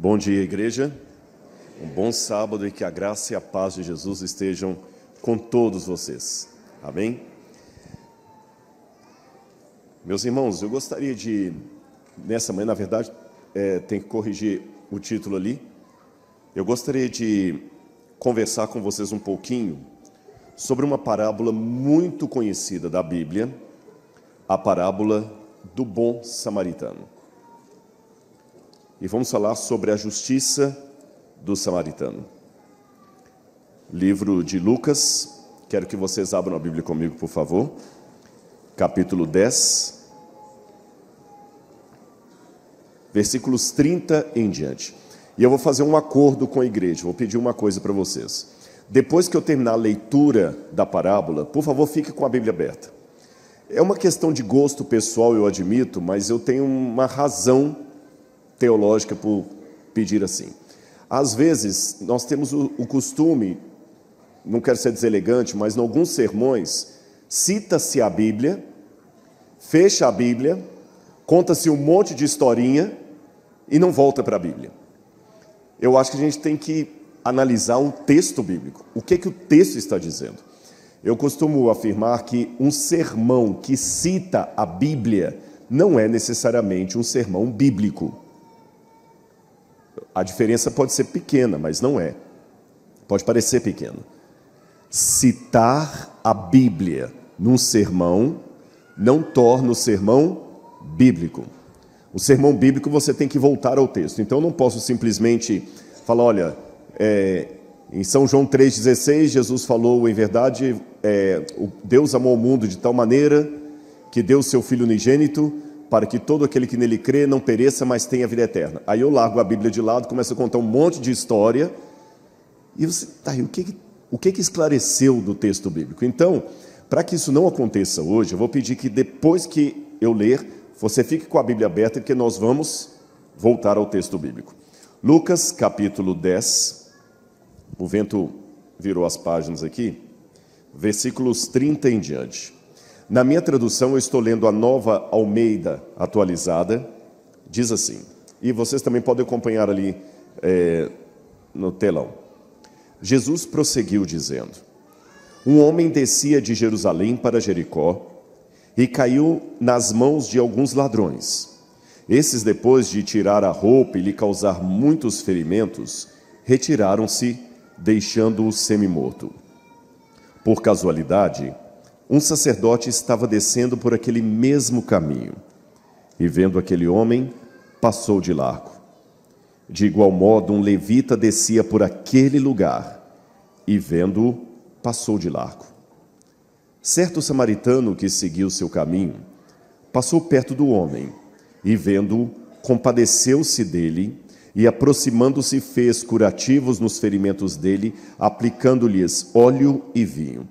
Bom dia, igreja. Um bom sábado e que a graça e a paz de Jesus estejam com todos vocês. Amém? Meus irmãos, eu gostaria de, nessa manhã, na verdade, tem que corrigir o título ali. Eu gostaria de conversar com vocês um pouquinho sobre uma parábola muito conhecida da Bíblia, a parábola do bom samaritano. E vamos falar sobre a justiça do samaritano. Livro de Lucas, quero que vocês abram a Bíblia comigo, por favor. Capítulo 10, versículos 30 em diante. E eu vou fazer um acordo com a igreja, vou pedir uma coisa para vocês. Depois que eu terminar a leitura da parábola, por favor, fique com a Bíblia aberta. É uma questão de gosto pessoal, eu admito, mas eu tenho uma razão teológica por pedir assim. Às vezes, nós temos o costume, não quero ser deselegante, mas em alguns sermões, cita-se a Bíblia, fecha a Bíblia, conta-se um monte de historinha e não volta para a Bíblia. Eu acho que a gente tem que analisar um texto bíblico. O que o texto está dizendo? Eu costumo afirmar que um sermão que cita a Bíblia não é necessariamente um sermão bíblico. A diferença pode ser pequena, mas não é. Pode parecer pequena. Citar a Bíblia num sermão não torna o sermão bíblico. O sermão bíblico você tem que voltar ao texto. Então eu não posso simplesmente falar, olha, em São João 3,16, Jesus falou, em verdade, Deus amou o mundo de tal maneira que deu o seu Filho unigênito para que todo aquele que nele crê não pereça, mas tenha vida eterna. Aí eu largo a Bíblia de lado, começo a contar um monte de história, e você, tá aí, o que esclareceu do texto bíblico? Então, para que isso não aconteça hoje, eu vou pedir que depois que eu ler, você fique com a Bíblia aberta, porque nós vamos voltar ao texto bíblico. Lucas, capítulo 10, o vento virou as páginas aqui, versículos 30 em diante. Na minha tradução, eu estou lendo a Nova Almeida atualizada, diz assim, e vocês também podem acompanhar ali no telão. Jesus prosseguiu dizendo, um homem descia de Jerusalém para Jericó e caiu nas mãos de alguns ladrões. Esses, depois de tirar a roupa e lhe causar muitos ferimentos, retiraram-se, deixando-o semi-morto. Por casualidade, um sacerdote estava descendo por aquele mesmo caminho, e vendo aquele homem, passou de largo. De igual modo, um levita descia por aquele lugar, e vendo-o, passou de largo. Certo samaritano que seguiu seu caminho, passou perto do homem, e vendo-o, compadeceu-se dele, e aproximando-se fez curativos nos ferimentos dele, aplicando-lhes óleo e vinho.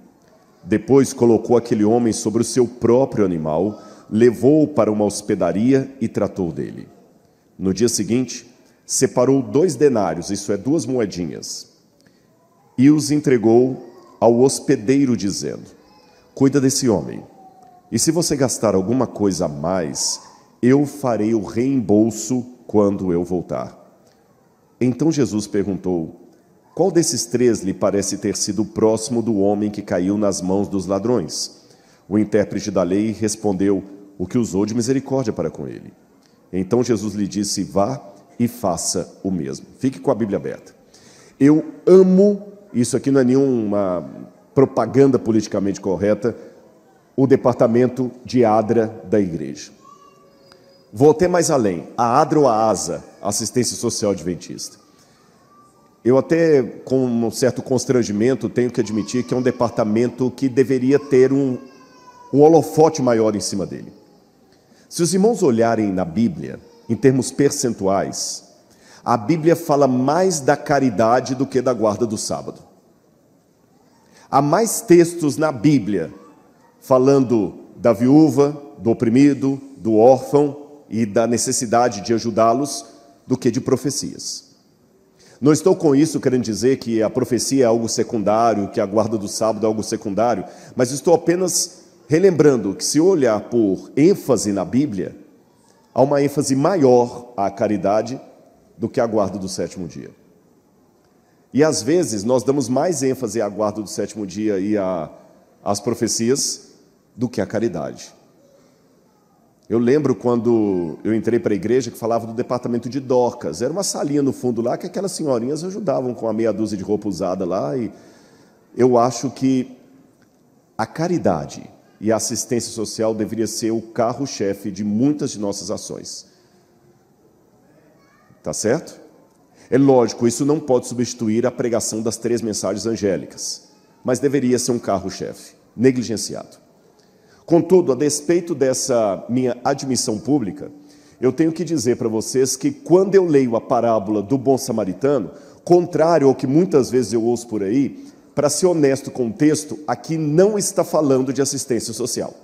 Depois colocou aquele homem sobre o seu próprio animal, levou-o para uma hospedaria e tratou dele. No dia seguinte, separou 2 denários, isso é, 2 moedinhas, e os entregou ao hospedeiro, dizendo, cuida desse homem, e se você gastar alguma coisa a mais, eu farei o reembolso quando eu voltar. Então Jesus perguntou, qual desses 3 lhe parece ter sido próximo do homem que caiu nas mãos dos ladrões? O intérprete da lei respondeu, o que usou de misericórdia para com ele. Então Jesus lhe disse, vá e faça o mesmo. Fique com a Bíblia aberta. Eu amo, isso aqui não é nenhuma propaganda politicamente correta, o departamento de ADRA da igreja. Vou até mais além, a ADRA ou a ASA, Assistência Social Adventista. Eu até, com um certo constrangimento, tenho que admitir que é um departamento que deveria ter um holofote maior em cima dele. Se os irmãos olharem na Bíblia, em termos percentuais, a Bíblia fala mais da caridade do que da guarda do sábado. Há mais textos na Bíblia falando da viúva, do oprimido, do órfão e da necessidade de ajudá-los do que de profecias. Não estou com isso querendo dizer que a profecia é algo secundário, que a guarda do sábado é algo secundário, mas estou apenas relembrando que se olhar por ênfase na Bíblia, há uma ênfase maior à caridade do que a guarda do sétimo dia. E às vezes nós damos mais ênfase à guarda do sétimo dia e às profecias do que à caridade. Eu lembro quando eu entrei para a igreja que falava do departamento de Dorcas. Era uma salinha no fundo lá que aquelas senhorinhas ajudavam com a meia dúzia de roupa usada lá. E eu acho que a caridade e a assistência social deveria ser o carro-chefe de muitas de nossas ações. Tá certo? É lógico, isso não pode substituir a pregação das 3 mensagens angélicas, mas deveria ser um carro-chefe, negligenciado. Contudo, a despeito dessa minha admissão pública, eu tenho que dizer para vocês que quando eu leio a parábola do bom samaritano, contrário ao que muitas vezes eu ouço por aí, para ser honesto com o texto, aqui não está falando de assistência social.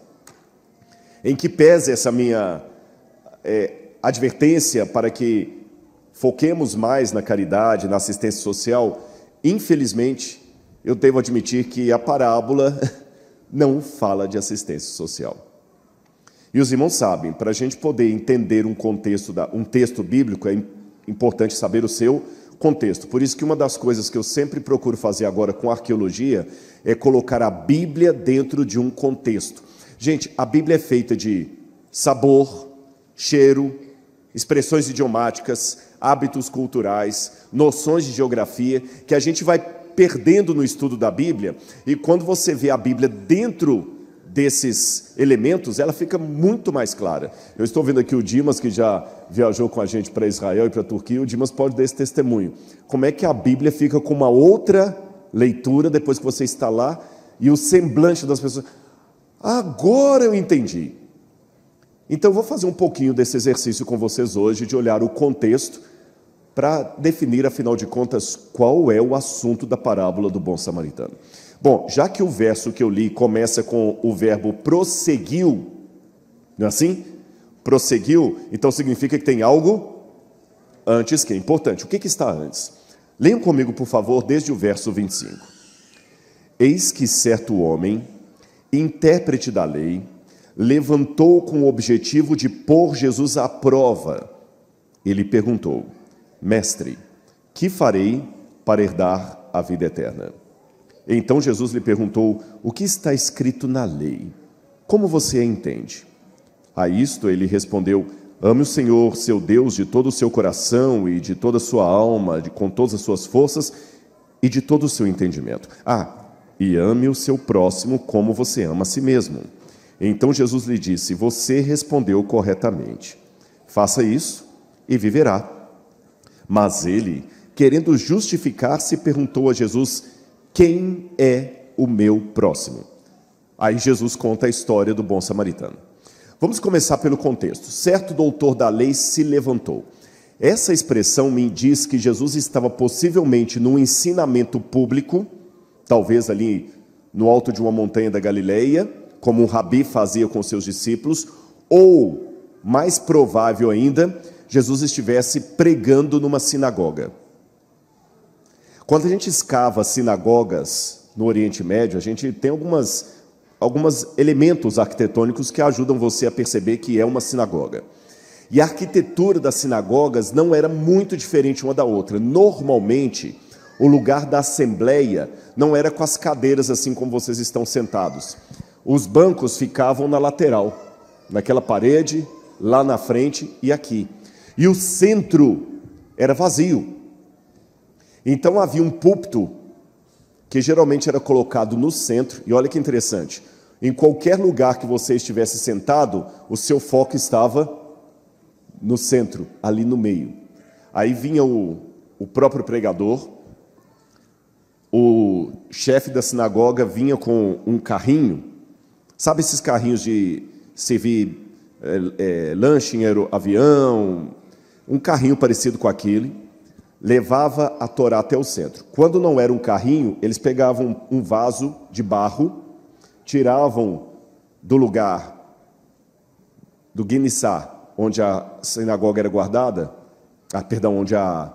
Em que pese essa minha advertência para que foquemos mais na caridade, na assistência social, infelizmente, eu devo admitir que a parábola não fala de assistência social. E os irmãos sabem, para a gente poder entender um texto bíblico, é importante saber o seu contexto. Por isso que uma das coisas que eu sempre procuro fazer agora com arqueologia é colocar a Bíblia dentro de um contexto. Gente, a Bíblia é feita de sabor, cheiro, expressões idiomáticas, hábitos culturais, noções de geografia, que a gente vai perdendo no estudo da Bíblia, e quando você vê a Bíblia dentro desses elementos, ela fica muito mais clara. Eu estou vendo aqui o Dimas, que já viajou com a gente para Israel e para a Turquia. O Dimas pode dar esse testemunho. Como é que a Bíblia fica com uma outra leitura depois que você está lá, e o semblante das pessoas. Agora eu entendi. Então eu vou fazer um pouquinho desse exercício com vocês hoje, de olhar o contexto, para definir, afinal de contas, qual é o assunto da parábola do bom samaritano. Bom, já que o verso que eu li começa com o verbo prosseguiu, não é assim? Prosseguiu, então significa que tem algo antes que é importante. O que está antes? Leiam comigo, por favor, desde o verso 25. Eis que certo homem, intérprete da lei, levantou com o objetivo de pôr Jesus à prova. Ele perguntou: Mestre, que farei para herdar a vida eterna? Então Jesus lhe perguntou: o que está escrito na lei? Como você a entende? A isto ele respondeu: ame o Senhor, seu Deus, de todo o seu coração e de toda a sua alma, com todas as suas forças e de todo o seu entendimento. E ame o seu próximo como você ama a si mesmo. Então Jesus lhe disse: você respondeu corretamente. Faça isso e viverá. Mas ele, querendo justificar-se, perguntou a Jesus: quem é o meu próximo? Aí Jesus conta a história do bom samaritano. Vamos começar pelo contexto. Certo doutor da lei se levantou. Essa expressão me diz que Jesus estava possivelmente num ensinamento público, talvez ali no alto de uma montanha da Galileia, como um rabi fazia com seus discípulos, ou, mais provável ainda, Jesus estivesse pregando numa sinagoga. Quando a gente escava sinagogas no Oriente Médio, a gente tem alguns elementos arquitetônicos que ajudam você a perceber que é uma sinagoga. E a arquitetura das sinagogas não era muito diferente uma da outra. Normalmente, o lugar da assembleia não era com as cadeiras assim como vocês estão sentados. Os bancos ficavam na lateral, naquela parede, lá na frente e aqui. E o centro era vazio. Então havia um púlpito que geralmente era colocado no centro. E olha que interessante, em qualquer lugar que você estivesse sentado, o seu foco estava no centro, ali no meio. Aí vinha o próprio pregador, o chefe da sinagoga vinha com um carrinho. Sabe esses carrinhos de servir lanche em avião? Um carrinho parecido com aquele, levava a Torá até o centro. Quando não era um carrinho, eles pegavam um vaso de barro, tiravam do lugar do guinissá, onde a sinagoga era guardada, onde a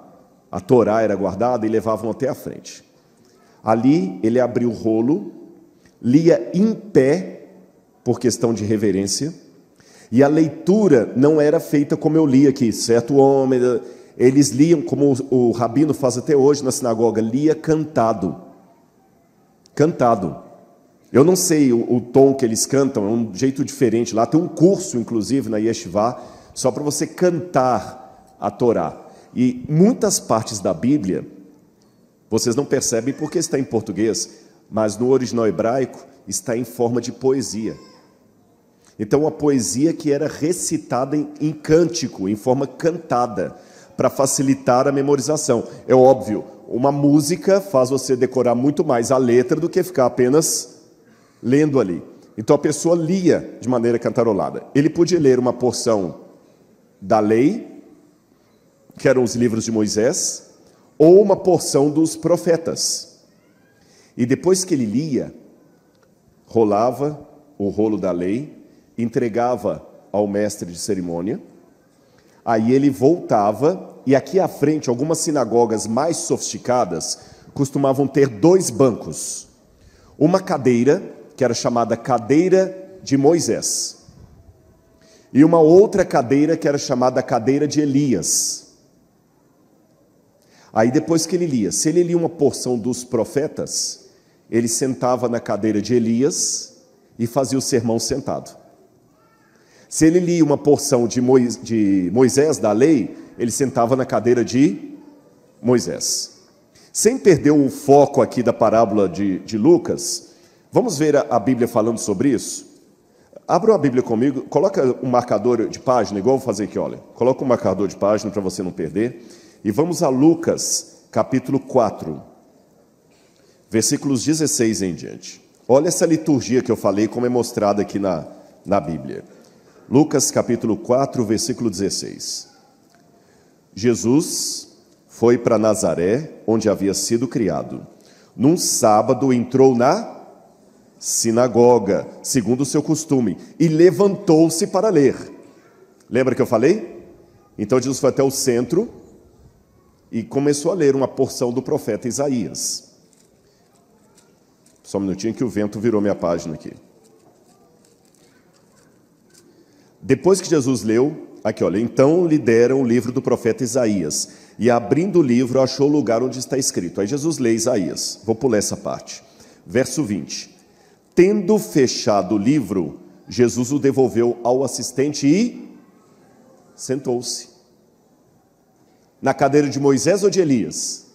Torá era guardada, e levavam até a frente. Ali ele abria o rolo, lia em pé, por questão de reverência, e a leitura não era feita como eu li aqui, certo homem, eles liam, como o rabino faz até hoje na sinagoga, lia cantado. Cantado. Eu não sei o tom que eles cantam, é um jeito diferente. Lá tem um curso, inclusive, na Yeshivá, só para você cantar a Torá. E muitas partes da Bíblia, vocês não percebem porque está em português, mas no original hebraico está em forma de poesia. Então, a poesia que era recitada em cântico, em forma cantada, para facilitar a memorização. É óbvio, uma música faz você decorar muito mais a letra do que ficar apenas lendo ali. Então, a pessoa lia de maneira cantarolada. Ele podia ler uma porção da lei, que eram os livros de Moisés, ou uma porção dos profetas. E depois que ele lia, rolava o rolo da lei, entregava ao mestre de cerimônia, aí ele voltava, e aqui à frente, algumas sinagogas mais sofisticadas costumavam ter 2 bancos. Uma cadeira, que era chamada cadeira de Moisés, e uma outra cadeira que era chamada cadeira de Elias. Aí depois que ele lia, se ele lia uma porção dos profetas, ele sentava na cadeira de Elias e fazia o sermão sentado. Se ele lia uma porção de Moisés, da lei, ele sentava na cadeira de Moisés. Sem perder o foco aqui da parábola de Lucas, vamos ver a Bíblia falando sobre isso? Abra a Bíblia comigo, coloca um marcador de página, igual eu vou fazer aqui, olha. Coloca um marcador de página para você não perder. E vamos a Lucas, capítulo 4, versículos 16 em diante. Olha essa liturgia que eu falei, como é mostrada aqui na Bíblia. Lucas, capítulo 4, versículo 16. Jesus foi para Nazaré, onde havia sido criado. Num sábado entrou na sinagoga, segundo o seu costume, e levantou-se para ler. Lembra que eu falei? Então Jesus foi até o centro e começou a ler uma porção do profeta Isaías. Só um minutinho que o vento virou minha página aqui. Depois que Jesus leu, aqui olha, então lhe deram o livro do profeta Isaías, e abrindo o livro achou o lugar onde está escrito. Aí Jesus lê Isaías, vou pular essa parte. Verso 20. Tendo fechado o livro, Jesus o devolveu ao assistente e sentou-se. Na cadeira de Moisés ou de Elias?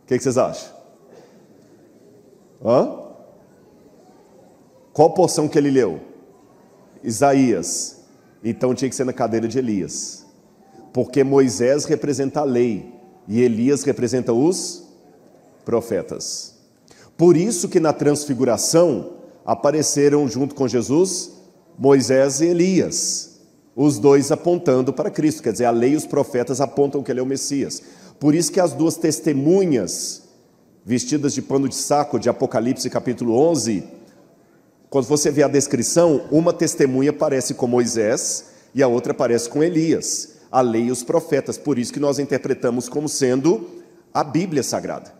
O que vocês acham? Qual porção que ele leu? Isaías. Então tinha que ser na cadeira de Elias, porque Moisés representa a lei e Elias representa os profetas. Por isso que na transfiguração apareceram junto com Jesus Moisés e Elias, os dois apontando para Cristo, quer dizer, a lei e os profetas apontam que ele é o Messias. Por isso que as duas testemunhas vestidas de pano de saco de Apocalipse capítulo 11, quando você vê a descrição, uma testemunha aparece com Moisés e a outra aparece com Elias, a lei e os profetas. Por isso que nós interpretamos como sendo a Bíblia Sagrada.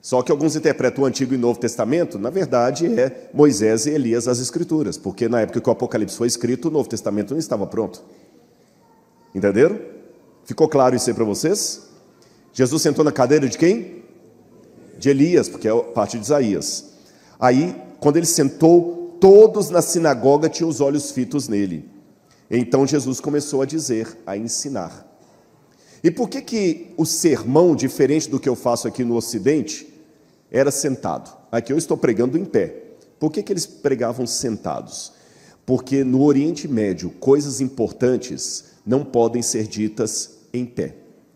Só que alguns interpretam o Antigo e Novo Testamento, na verdade é Moisés e Elias as Escrituras, porque na época que o Apocalipse foi escrito, o Novo Testamento não estava pronto. Entenderam? Ficou claro isso aí para vocês? Jesus sentou na cadeira de quem? De Elias, porque é parte de Isaías. Aí, quando ele sentou, todos na sinagoga tinham os olhos fitos nele. Então Jesus começou a dizer, a ensinar. E por que o sermão, diferente do que eu faço aqui no Ocidente, era sentado? Aqui eu estou pregando em pé. Por que eles pregavam sentados? Porque no Oriente Médio, coisas importantes não podem ser ditas em pé.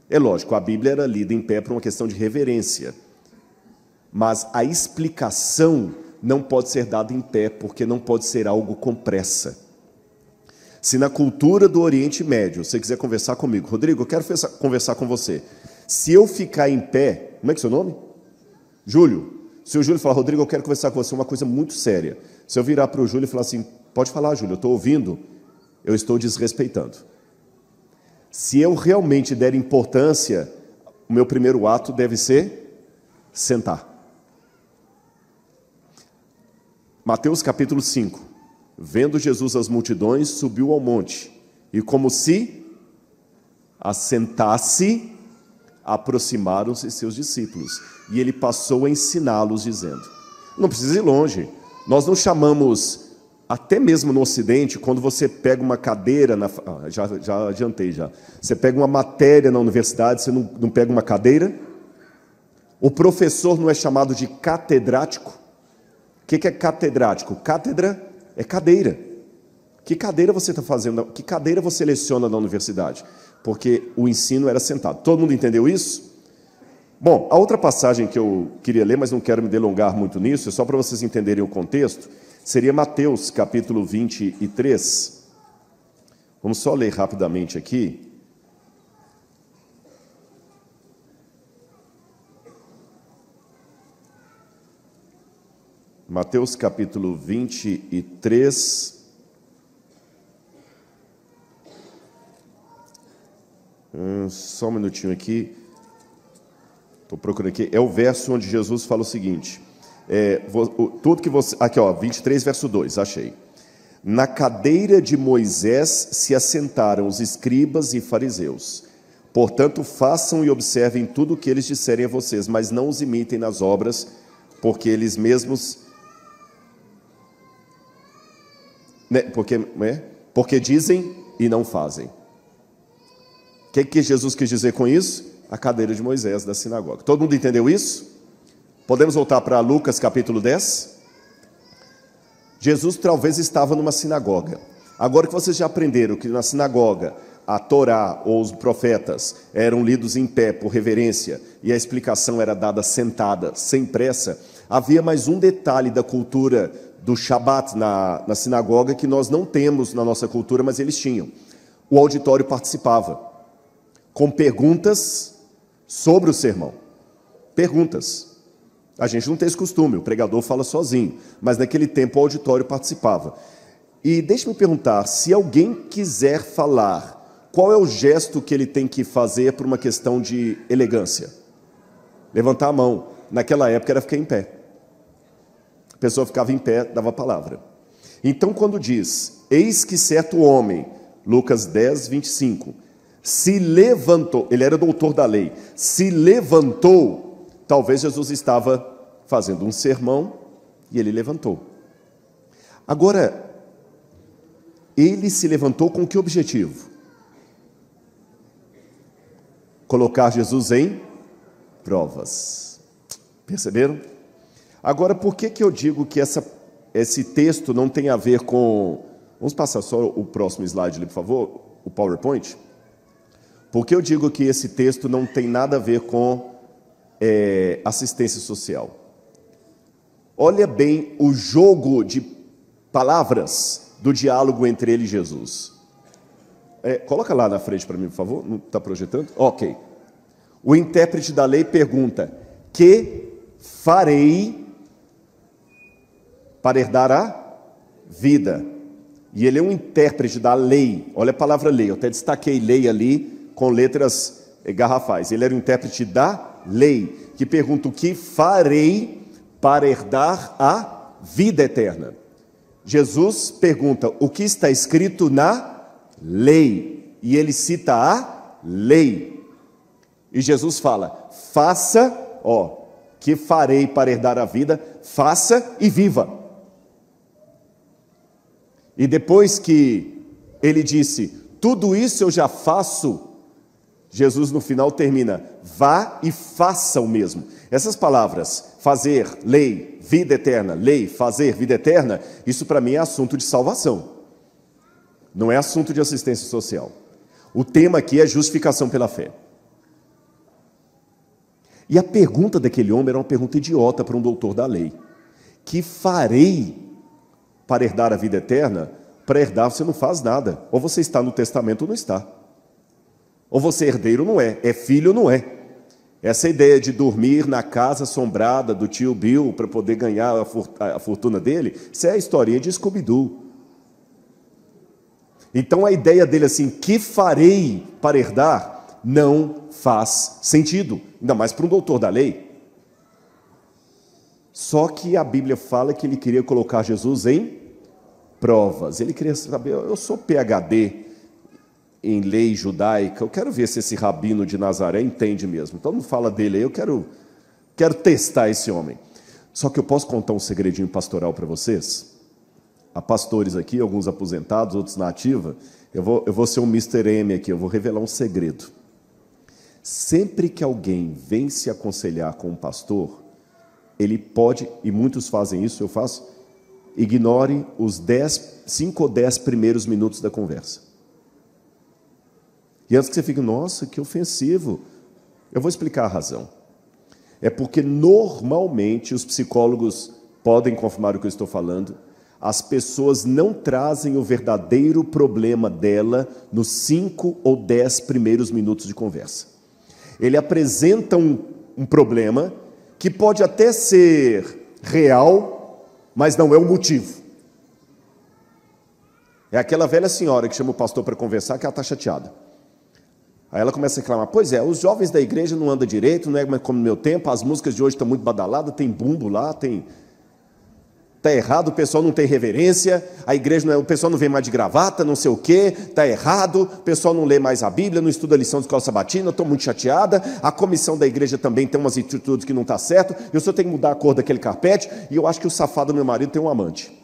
É lógico, a Bíblia era lida em pé por uma questão de reverência. Mas a explicação não pode ser dada em pé, porque não pode ser algo com pressa. Se na cultura do Oriente Médio, você quiser conversar comigo, Rodrigo, eu quero conversar com você. Se eu ficar em pé, como é que é o seu nome? Júlio. Se o Júlio falar, Rodrigo, eu quero conversar com você, uma coisa muito séria. Se eu virar para o Júlio e falar assim, pode falar, Júlio, eu estou ouvindo, eu estou desrespeitando. Se eu realmente der importância, o meu primeiro ato deve ser sentar. Mateus capítulo 5. Vendo Jesus as multidões, subiu ao monte, e como se Assentasse, aproximaram-se seus discípulos, e ele passou a ensiná-los, dizendo... Não precisa ir longe. Nós não chamamos, até mesmo no Ocidente, quando você pega uma cadeira... já adiantei já. Você pega uma matéria na universidade, você não pega uma cadeira? O professor não é chamado de catedrático? O que é catedrático? Cátedra é cadeira. Que cadeira você está fazendo? Que cadeira você leciona na universidade? Porque o ensino era sentado. Todo mundo entendeu isso? Bom, a outra passagem que eu queria ler, mas não quero me delongar muito nisso, é só para vocês entenderem o contexto, seria Mateus, capítulo 23. Vamos só ler rapidamente aqui. Mateus, capítulo 23. Só um minutinho aqui. Estou procurando aqui. É o verso onde Jesus fala o seguinte. Tudo que você... Aqui, ó, 23, verso 2, achei. Na cadeira de Moisés se assentaram os escribas e fariseus. Portanto, façam e observem tudo o que eles disserem a vocês, mas não os imitem nas obras, porque eles mesmos... Porque dizem e não fazem. O que Jesus quis dizer com isso? A cadeira de Moisés da sinagoga. Todo mundo entendeu isso? Podemos voltar para Lucas capítulo 10? Jesus talvez estava numa sinagoga. Agora que vocês já aprenderam que na sinagoga a Torá ou os profetas eram lidos em pé por reverência e a explicação era dada sentada, sem pressa, havia mais um detalhe da cultura do Shabat na sinagoga que nós não temos na nossa cultura, mas eles tinham. O auditório participava com perguntas sobre o sermão. Perguntas. A gente não tem esse costume, o pregador fala sozinho, mas naquele tempo o auditório participava. E deixe-me perguntar, se alguém quiser falar, qual é o gesto que ele tem que fazer por uma questão de elegância? Levantar a mão. Naquela época era ficar em pé. A pessoa ficava em pé, dava a palavra. Então quando diz, eis que certo homem, Lucas 10, 25, se levantou, ele era doutor da lei, se levantou, talvez Jesus estava fazendo um sermão e ele levantou. Agora, ele se levantou com que objetivo? Colocar Jesus em provas. Perceberam? Agora, por que eu digo que esse texto não tem a ver com... Vamos passar só o próximo slide ali, por favor, o PowerPoint. Por que eu digo que esse texto não tem nada a ver com assistência social? Olha bem o jogo de palavras do diálogo entre ele e Jesus. Coloca lá na frente para mim, por favor. Não está projetando? Ok. O intérprete da lei pergunta, que farei para herdar a vida? E ele é um intérprete da lei. Olha a palavra lei, eu até destaquei lei ali com letras garrafais. Ele era um intérprete da lei, que pergunta o que farei para herdar a vida eterna. Jesus pergunta o que está escrito na lei, e ele cita a lei. E Jesus fala, faça, que farei para herdar a vida, faça e viva. E depois que ele disse, tudo isso eu já faço, Jesus no final termina, vá e faça o mesmo. Essas palavras, fazer, lei, vida eterna, lei, fazer, vida eterna, isso para mim é assunto de salvação. Não é assunto de assistência social. O tema aqui é justificação pela fé. E a pergunta daquele homem era uma pergunta idiota para um doutor da lei. Que farei para herdar a vida eterna? Para herdar você não faz nada. Ou você está no testamento ou não está. Ou você é herdeiro ou não é. É filho ou não é. Essa ideia de dormir na casa assombrada do tio Bill para poder ganhar a fortuna dele, isso é a historinha de Scooby-Doo. Então a ideia dele assim, que farei para herdar, não faz sentido. Ainda mais para um doutor da lei. Só que a Bíblia fala que ele queria colocar Jesus em provas. Ele queria saber, eu sou PhD em lei judaica, eu quero ver se esse rabino de Nazaré entende mesmo. Então não fala dele aí, eu quero testar esse homem. Só que eu posso contar um segredinho pastoral para vocês? Há pastores aqui, alguns aposentados, outros na ativa. Eu vou ser um Mr. M aqui, eu vou revelar um segredo. Sempre que alguém vem se aconselhar com um pastor, ele pode, e muitos fazem isso, eu faço, ignore os 5 ou 10 primeiros minutos da conversa. E antes que você fique, nossa, que ofensivo, eu vou explicar a razão. É porque normalmente os psicólogos podem confirmar o que eu estou falando, as pessoas não trazem o verdadeiro problema dela nos 5 ou 10 primeiros minutos de conversa. Ele apresenta um problema que pode até ser real, mas não é o motivo. É aquela velha senhora que chama o pastor para conversar, que ela está chateada. Aí ela começa a reclamar, pois é, os jovens da igreja não andam direito, não é como no meu tempo, as músicas de hoje estão muito badaladas, tem bumbo lá, está errado, o pessoal não tem reverência, a igreja o pessoal não vem mais de gravata, não sei o quê, está errado, o pessoal não lê mais a Bíblia, não estuda a lição de escola sabatina, eu estou muito chateada, a comissão da igreja também tem umas atitudes que não está certo, eu só tenho que mudar a cor daquele carpete, e eu acho que o safado do meu marido tem um amante.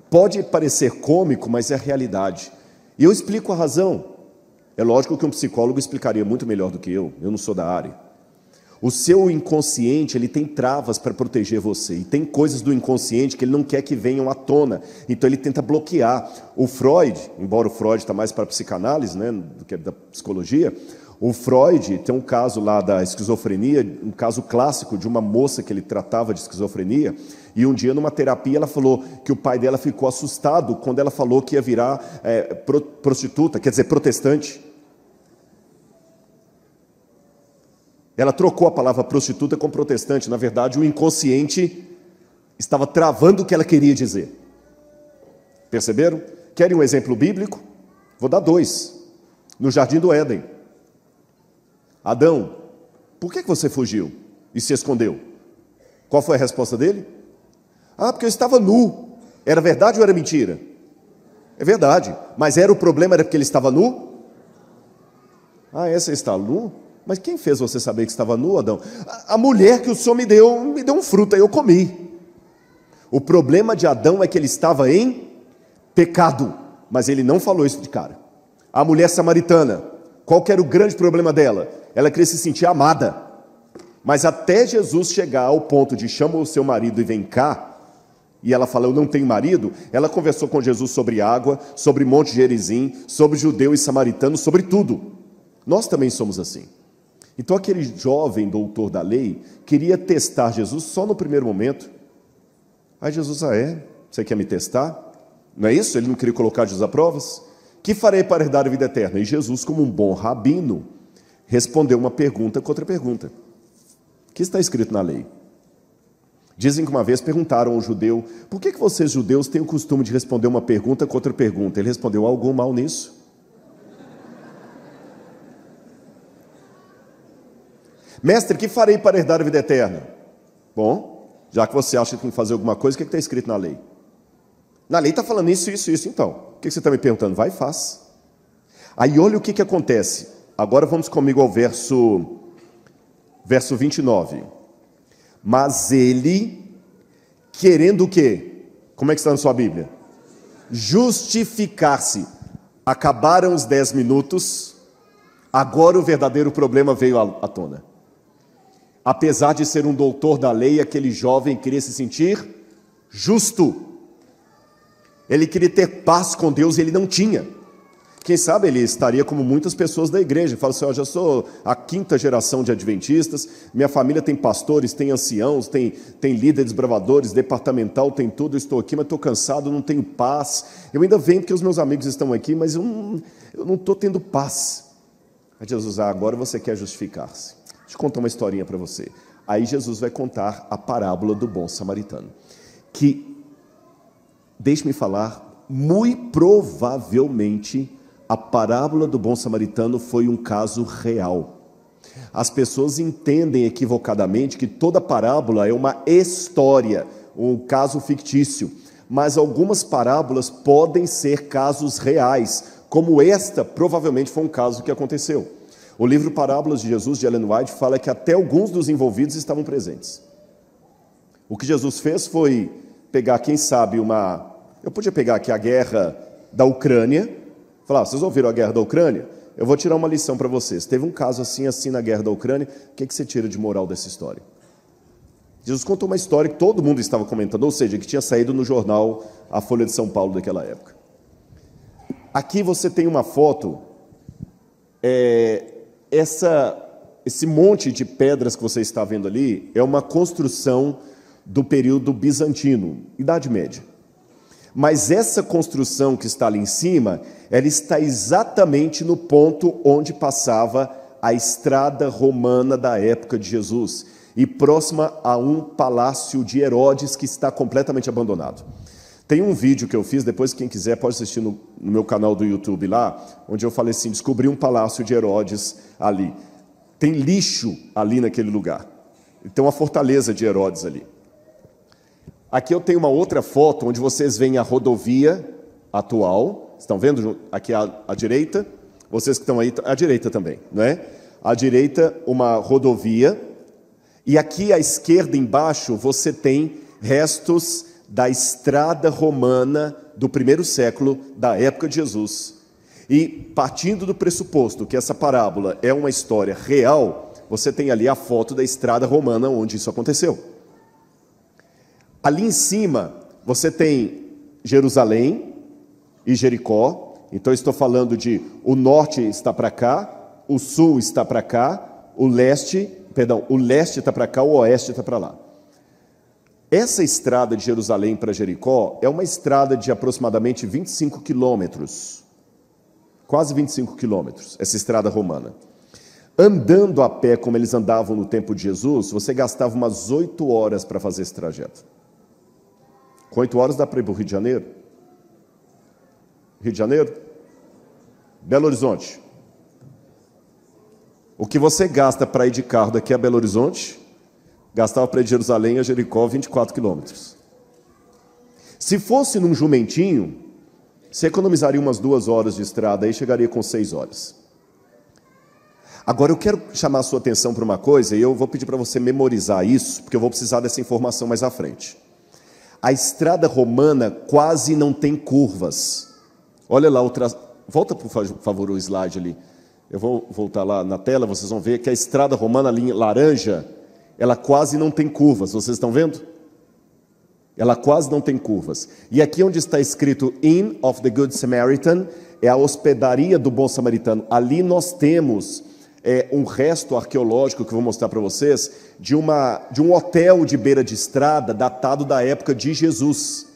Pode parecer cômico, mas é a realidade. E eu explico a razão. É lógico que um psicólogo explicaria muito melhor do que eu não sou da área. O seu inconsciente, ele tem travas para proteger você, e tem coisas do inconsciente que ele não quer que venham à tona, então ele tenta bloquear. O Freud, embora o Freud está mais para a psicanálise, né, do que da psicologia, o Freud tem um caso lá da esquizofrenia, um caso clássico de uma moça que ele tratava de esquizofrenia, e um dia numa terapia ela falou que o pai dela ficou assustado quando ela falou que ia virar prostituta, quer dizer, protestante. Ela trocou a palavra prostituta com protestante. Na verdade, o inconsciente estava travando o que ela queria dizer. Perceberam? Querem um exemplo bíblico? Vou dar 2. No Jardim do Éden. Adão, por que você fugiu e se escondeu? Qual foi a resposta dele? Porque eu estava nu. Era verdade ou era mentira? É verdade. Mas o problema era porque ele estava nu? Você está nu? Mas quem fez você saber que estava nu, Adão? A mulher que o Senhor me deu um fruto, aí eu comi. O problema de Adão é que ele estava em pecado, mas ele não falou isso de cara. A mulher samaritana, qual que era o grande problema dela? Ela queria se sentir amada. Mas até Jesus chegar ao ponto de chama o seu marido e vem cá, e ela fala, eu não tenho marido, ela conversou com Jesus sobre água, sobre Monte Gerizim, sobre judeu e samaritano, sobre tudo. Nós também somos assim. Então aquele jovem doutor da lei queria testar Jesus só no primeiro momento. Aí Jesus, você quer me testar? Não é isso? Ele não queria colocar Jesus a provas? Que farei para herdar a vida eterna? E Jesus, como um bom rabino, respondeu uma pergunta com outra pergunta. O que está escrito na lei? Dizem que uma vez perguntaram ao judeu, por que vocês judeus têm o costume de responder uma pergunta com outra pergunta? Ele respondeu, algum mal nisso? Mestre, que farei para herdar a vida eterna? Bom, já que você acha que tem que fazer alguma coisa, o que está escrito na lei? Na lei está falando isso, então. O que você está me perguntando? Vai e faz. Aí olha o que acontece. Agora vamos comigo ao verso 29. Mas ele, querendo o quê? Como é que está na sua Bíblia? Justificar-se. Acabaram os 10 minutos, agora o verdadeiro problema veio à tona. Apesar de ser um doutor da lei, aquele jovem queria se sentir justo. Ele queria ter paz com Deus e ele não tinha. Quem sabe ele estaria como muitas pessoas da igreja. Fala assim, já sou a 5ª geração de adventistas, minha família tem pastores, tem anciãos, tem líderes bravadores, departamental, tem tudo, eu estou aqui, mas estou cansado, não tenho paz. Eu ainda venho porque os meus amigos estão aqui, mas eu não estou tendo paz. Aí Jesus, agora você quer justificar-se. Deixa eu contar uma historinha para você. Aí Jesus vai contar a parábola do bom samaritano. Que, deixe-me falar, muito provavelmente a parábola do bom samaritano foi um caso real. As pessoas entendem equivocadamente que toda parábola é uma história, um caso fictício. mas algumas parábolas podem ser casos reais, como esta provavelmente foi um caso que aconteceu. O livro Parábolas de Jesus, de Ellen White, fala que até alguns dos envolvidos estavam presentes. O que Jesus fez foi pegar, quem sabe, eu podia pegar aqui a guerra da Ucrânia, falar, vocês ouviram a guerra da Ucrânia? Eu vou tirar uma lição para vocês. Teve um caso assim na guerra da Ucrânia, o que você tira de moral dessa história? Jesus contou uma história que todo mundo estava comentando, ou seja, que tinha saído no jornal A Folha de São Paulo daquela época. Aqui você tem uma foto, esse monte de pedras que você está vendo ali é uma construção do período bizantino, Idade Média. Mas essa construção que está ali em cima, ela está exatamente no ponto onde passava a estrada romana da época de Jesus, e próxima a um palácio de Herodes que está completamente abandonado. Tem um vídeo que eu fiz, depois quem quiser pode assistir no meu canal do YouTube lá, onde eu falei assim, descobri um palácio de Herodes ali. Tem lixo ali naquele lugar. Tem uma fortaleza de Herodes ali. Aqui eu tenho uma outra foto onde vocês veem a rodovia atual. Estão vendo aqui à direita? Vocês que estão aí, à direita também, não é? À direita, uma rodovia. E aqui à esquerda, embaixo, você tem restos da estrada romana do primeiro século, da época de Jesus. E partindo do pressuposto que essa parábola é uma história real, você tem ali a foto da estrada romana onde isso aconteceu. Ali em cima, você tem Jerusalém e Jericó. Então, eu estou falando de o norte está para cá, o sul está para cá, o leste está para cá, o oeste está para lá. Essa estrada de Jerusalém para Jericó é uma estrada de aproximadamente 25 quilômetros. Quase 25 quilômetros, essa estrada romana. Andando a pé, como eles andavam no tempo de Jesus, você gastava umas 8 horas para fazer esse trajeto. Com 8 horas dá para ir para o Rio de Janeiro? Rio de Janeiro? Belo Horizonte. O que você gasta para ir de carro daqui a Belo Horizonte, gastava para ir de Jerusalém a Jericó 24 quilômetros. Se fosse num jumentinho, você economizaria umas 2 horas de estrada e chegaria com 6 horas. Agora eu quero chamar a sua atenção para uma coisa, e eu vou pedir para você memorizar isso, porque eu vou precisar dessa informação mais à frente. A estrada romana quase não tem curvas. Olha lá, volta por favor o slide ali. Eu vou voltar lá na tela, vocês vão ver que a estrada romana, a linha laranja, ela quase não tem curvas. Vocês estão vendo? Ela quase não tem curvas. E aqui onde está escrito Inn of the Good Samaritan, é a hospedaria do bom samaritano. Ali nós temos um resto arqueológico que eu vou mostrar para vocês, de um hotel de beira de estrada datado da época de Jesus.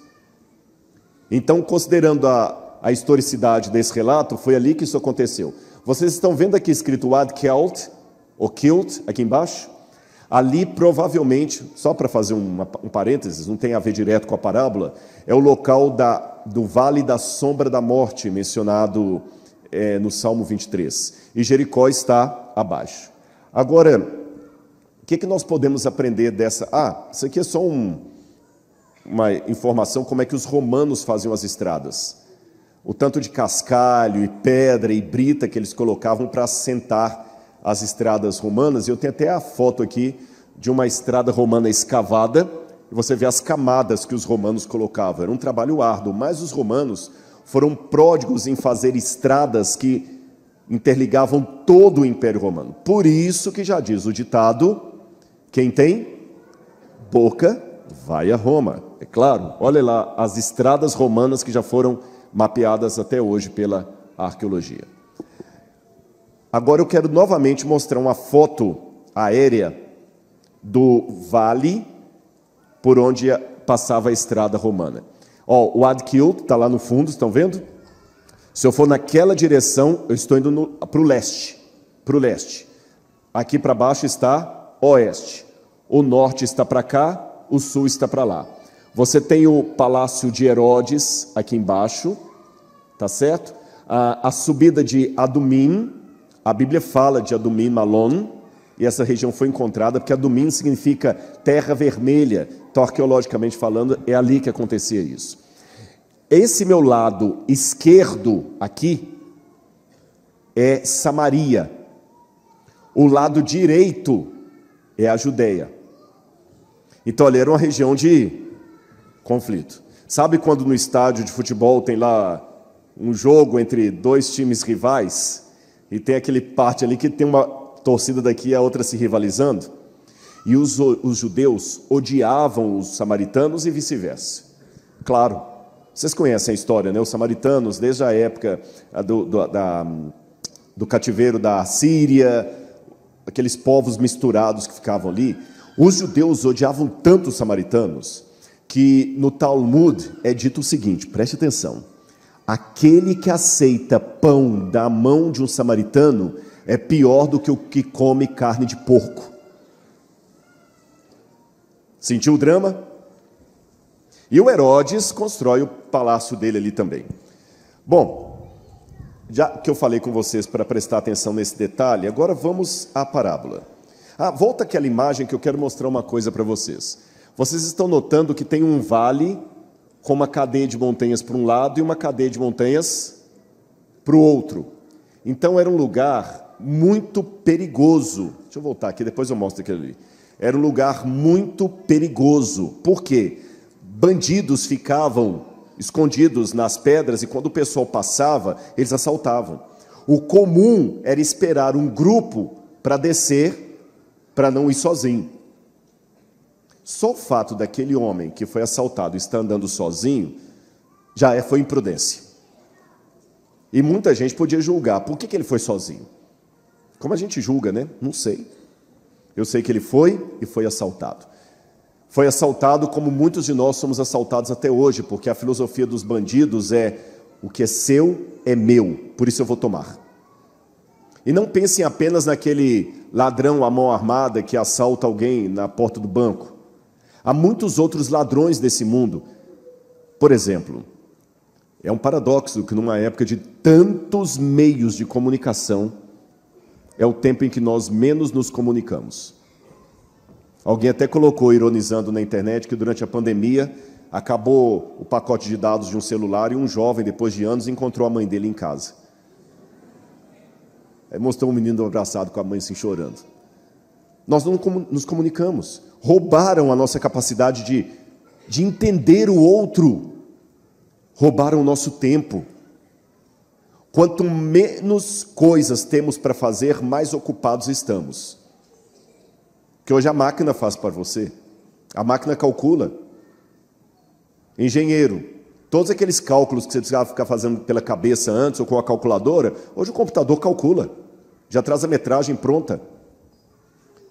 Então, considerando a historicidade desse relato, foi ali que isso aconteceu. Vocês estão vendo aqui escrito Ad Kelt, ou Kilt, aqui embaixo? Ali provavelmente, só para fazer um parênteses, não tem a ver direto com a parábola, é o local do Vale da Sombra da Morte, mencionado no Salmo 23. E Jericó está abaixo. Agora, o que nós podemos aprender dessa? Isso aqui é só uma informação como é que os romanos faziam as estradas. O tanto de cascalho e pedra e brita que eles colocavam para assentar as estradas romanas. E eu tenho até a foto aqui de uma estrada romana escavada, e você vê as camadas que os romanos colocavam. Era um trabalho árduo, mas os romanos foram pródigos em fazer estradas que interligavam todo o Império Romano. Por isso que já diz o ditado, quem tem boca vai a Roma. É claro, olha lá as estradas romanas que já foram mapeadas até hoje pela arqueologia. Agora eu quero novamente mostrar uma foto aérea do vale por onde passava a estrada romana. O Ad Kilt está lá no fundo, estão vendo? Se eu for naquela direção, eu estou indo para o leste. Aqui para baixo está oeste. O norte está para cá, o sul está para lá. Você tem o Palácio de Herodes aqui embaixo, tá certo? A subida de Adumim, a Bíblia fala de Adumim Malon, e essa região foi encontrada porque Adumim significa terra vermelha. Então, arqueologicamente falando, é ali que acontecia isso. Esse meu lado esquerdo aqui é Samaria. O lado direito é a Judeia. Então, ali era uma região de conflito. Sabe quando no estádio de futebol tem lá um jogo entre dois times rivais e tem aquele parte ali que tem uma torcida daqui e a outra se rivalizando? E os judeus odiavam os samaritanos e vice-versa. Claro, vocês conhecem a história, né? Os samaritanos, desde a época do cativeiro da Síria, aqueles povos misturados que ficavam ali, os judeus odiavam tanto os samaritanos que no Talmud é dito o seguinte, preste atenção: aquele que aceita pão da mão de um samaritano é pior do que o que come carne de porco. Sentiu o drama? E o Herodes constrói o palácio dele ali também. Bom, já que eu falei com vocês para prestar atenção nesse detalhe, agora vamos à parábola. Volta aquela imagem que eu quero mostrar uma coisa para vocês. Vocês estão notando que tem um vale com uma cadeia de montanhas para um lado e uma cadeia de montanhas para o outro. Então era um lugar muito perigoso. Deixa eu voltar aqui, depois eu mostro aquilo ali. Era um lugar muito perigoso. Por quê? Bandidos ficavam escondidos nas pedras e quando o pessoal passava, eles assaltavam. O comum era esperar um grupo para descer, para não ir sozinho. Só o fato daquele homem que foi assaltado estar andando sozinho, foi imprudência. E muita gente podia julgar, por que ele foi sozinho? Como a gente julga, né? Não sei. Eu sei que ele foi e foi assaltado. Foi assaltado como muitos de nós somos assaltados até hoje, porque a filosofia dos bandidos é: o que é seu é meu, por isso eu vou tomar. E não pensem apenas naquele ladrão à mão armada que assalta alguém na porta do banco. Há muitos outros ladrões desse mundo. Por exemplo, é um paradoxo que numa época de tantos meios de comunicação, é o tempo em que nós menos nos comunicamos. Alguém até colocou, ironizando na internet, que durante a pandemia acabou o pacote de dados de um celular e um jovem, depois de anos, encontrou a mãe dele em casa. Aí mostrou um menino abraçado com a mãe assim chorando. Nós não nos comunicamos. Roubaram a nossa capacidade de entender o outro. Roubaram o nosso tempo. Quanto menos coisas temos para fazer, mais ocupados estamos. Que hoje a máquina faz para você. A máquina calcula. Engenheiro, todos aqueles cálculos que você precisava ficar fazendo pela cabeça antes ou com a calculadora, hoje o computador calcula. Já traz a metragem pronta.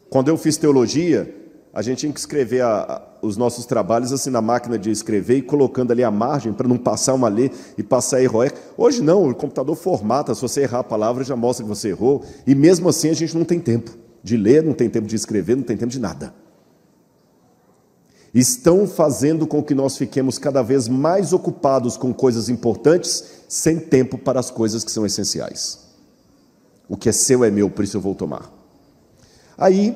Quando eu fiz teologia, a gente tinha que escrever os nossos trabalhos assim na máquina de escrever e colocando ali a margem para não passar uma letra e passar erro. Hoje não, o computador formata, se você errar a palavra já mostra que você errou, e mesmo assim a gente não tem tempo de ler, não tem tempo de escrever, não tem tempo de nada. Estão fazendo com que nós fiquemos cada vez mais ocupados com coisas importantes, sem tempo para as coisas que são essenciais. O que é seu é meu, por isso eu vou tomar. Aí,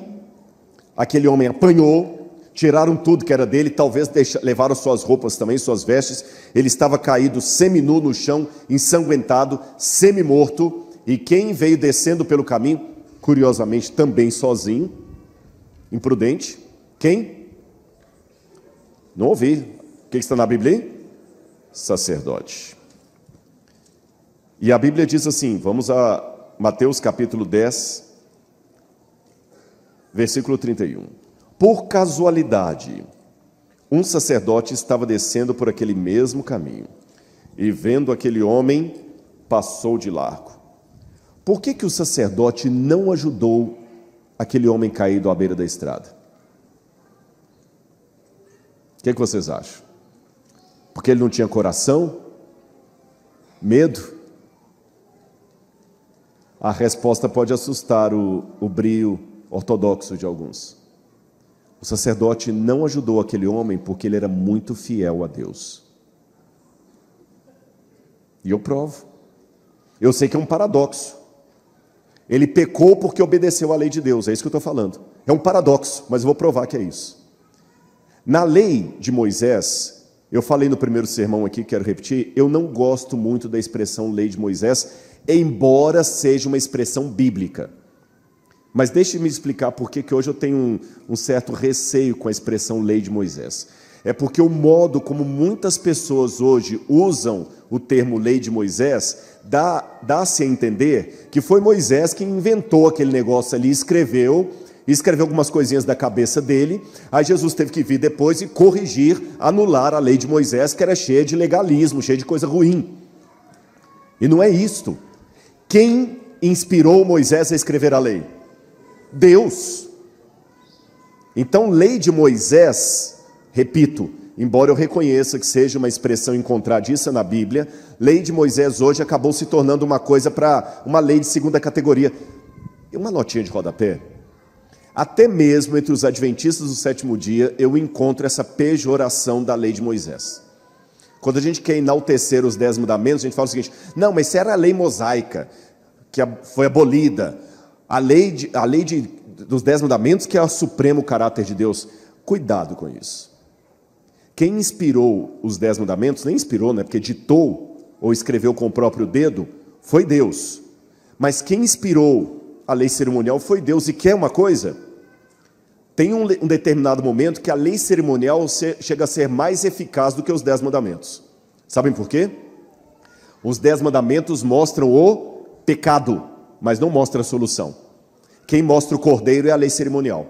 aquele homem apanhou, tiraram tudo que era dele, talvez levaram suas roupas também, suas vestes. Ele estava caído, seminu no chão, ensanguentado, semi-morto. E quem veio descendo pelo caminho, curiosamente, também sozinho, imprudente, quem? Não ouvi. O que está na Bíblia? Sacerdote. E a Bíblia diz assim, vamos a Mateus capítulo 10, versículo 31. Por casualidade, um sacerdote estava descendo por aquele mesmo caminho, e vendo aquele homem, passou de largo. Por que o sacerdote não ajudou aquele homem caído à beira da estrada? O que vocês acham? Porque ele não tinha coração? Medo? A resposta pode assustar o brio ortodoxo de alguns. O sacerdote não ajudou aquele homem porque ele era muito fiel a Deus. E eu provo. Eu sei que é um paradoxo. Ele pecou porque obedeceu à lei de Deus, é isso que eu estou falando. É um paradoxo, mas eu vou provar que é isso. Na lei de Moisés, eu falei no primeiro sermão aqui, quero repetir, eu não gosto muito da expressão lei de Moisés, embora seja uma expressão bíblica. Mas deixe-me explicar por que hoje eu tenho um certo receio com a expressão lei de Moisés. É porque o modo como muitas pessoas hoje usam o termo lei de Moisés dá-se a entender que foi Moisés que inventou aquele negócio ali, escreveu algumas coisinhas da cabeça dele, aí Jesus teve que vir depois e corrigir, anular a lei de Moisés, que era cheia de legalismo, cheia de coisa ruim. E não é isto. Quem inspirou Moisés a escrever a lei? Deus. Então, lei de Moisés, repito, embora eu reconheça que seja uma expressão encontradiça na Bíblia, lei de Moisés hoje acabou se tornando uma coisa para uma lei de segunda categoria. E uma notinha de rodapé. Até mesmo entre os adventistas do sétimo dia, eu encontro essa pejoração da lei de Moisés. Quando a gente quer enaltecer os 10 mandamentos, a gente fala o seguinte: não, mas isso era a lei mosaica, que foi abolida. A lei dos 10 mandamentos, que é o supremo caráter de Deus. Cuidado com isso. Quem inspirou os 10 mandamentos, nem inspirou, né, porque ditou ou escreveu com o próprio dedo, foi Deus. Mas quem inspirou a lei cerimonial foi Deus. E quer uma coisa? Tem um determinado momento que a lei cerimonial chega a ser mais eficaz do que os 10 mandamentos. Sabem por quê? Os 10 mandamentos mostram o pecado, mas não mostra a solução. Quem mostra o cordeiro é a lei cerimonial.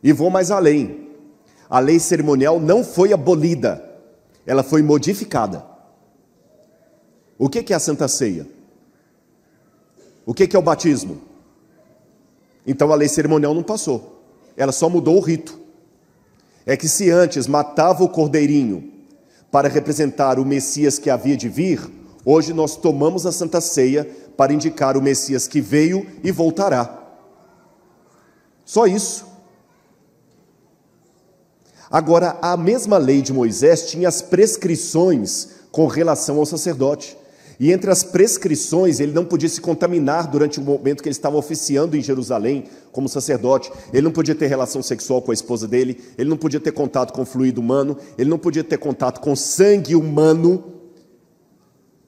E vou mais além. A lei cerimonial não foi abolida, ela foi modificada. O que é a Santa Ceia? O que é o batismo? Então a lei cerimonial não passou, ela só mudou o rito. É que se antes matava o cordeirinho para representar o Messias que havia de vir, hoje nós tomamos a Santa Ceia para indicar o Messias que veio e voltará. Só isso. Agora, a mesma lei de Moisés tinha as prescrições com relação ao sacerdote. E entre as prescrições, ele não podia se contaminar durante o momento que ele estava oficiando em Jerusalém como sacerdote. Ele não podia ter relação sexual com a esposa dele, ele não podia ter contato com fluido humano, ele não podia ter contato com sangue humano,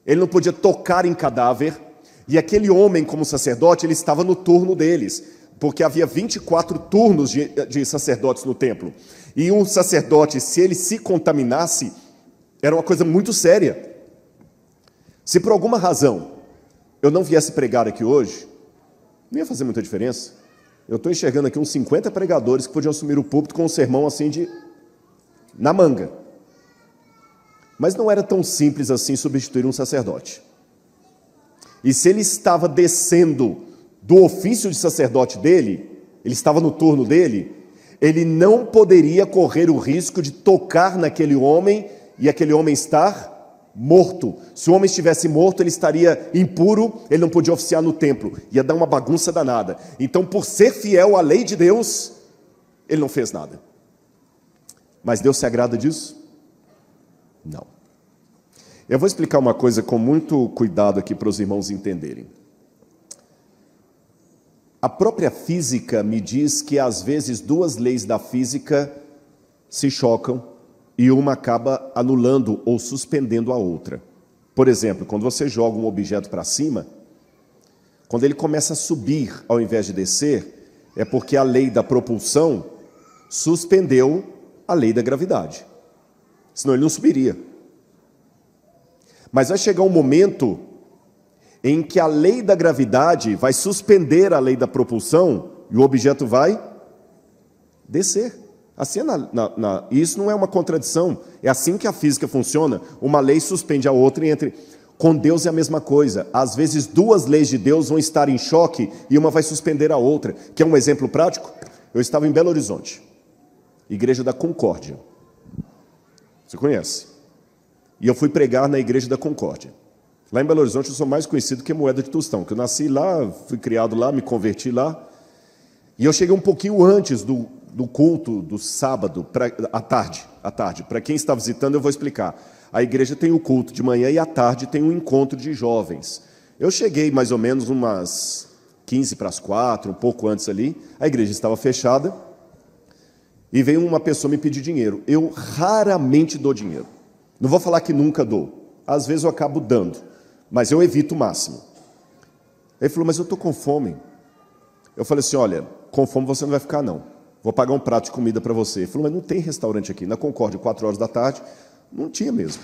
ele não podia tocar em cadáver. E aquele homem, como sacerdote, ele estava no turno deles, porque havia 24 turnos de sacerdotes no templo. E um sacerdote, se ele se contaminasse, era uma coisa muito séria. Se por alguma razão eu não viesse pregar aqui hoje, não ia fazer muita diferença. Eu estou enxergando aqui uns 50 pregadores que podiam assumir o púlpito com um sermão assim na manga. Mas não era tão simples assim substituir um sacerdote. E se ele estava descendo do ofício de sacerdote dele, ele estava no turno dele, ele não poderia correr o risco de tocar naquele homem e aquele homem estar morto. Se o homem estivesse morto, ele estaria impuro, ele não podia oficiar no templo, ia dar uma bagunça danada. Então, por ser fiel à lei de Deus, ele não fez nada. Mas Deus se agrada disso? Não. Eu vou explicar uma coisa com muito cuidado aqui para os irmãos entenderem. A própria física me diz que às vezes duas leis da física se chocam e uma acaba anulando ou suspendendo a outra. Por exemplo, quando você joga um objeto para cima, quando ele começa a subir ao invés de descer, é porque a lei da propulsão suspendeu a lei da gravidade. Senão ele não subiria. Mas vai chegar um momento em que a lei da gravidade vai suspender a lei da propulsão e o objeto vai descer. Assim isso não é uma contradição, é assim que a física funciona. Uma lei suspende a outra e entre. Com Deus é a mesma coisa. Às vezes duas leis de Deus vão estar em choque e uma vai suspender a outra. Quer um exemplo prático? Eu estava em Belo Horizonte, Igreja da Concórdia. Você conhece? E eu fui pregar na Igreja da Concórdia. Lá em Belo Horizonte eu sou mais conhecido que Moeda de Tostão, que eu nasci lá, fui criado lá, me converti lá. E eu cheguei um pouquinho antes do culto do sábado, à tarde. Para quem está visitando, eu vou explicar. A igreja tem o culto de manhã e à tarde tem um encontro de jovens. Eu cheguei mais ou menos umas 15 para as 4, um pouco antes ali, a igreja estava fechada, e veio uma pessoa me pedir dinheiro. Eu raramente dou dinheiro. Não vou falar que nunca dou. Às vezes eu acabo dando, mas eu evito o máximo. Ele falou, mas eu estou com fome. Eu falei assim, olha, com fome você não vai ficar não. Vou pagar um prato de comida para você. Ele falou, mas não tem restaurante aqui. Na Concórdia, 4 horas da tarde, não tinha mesmo.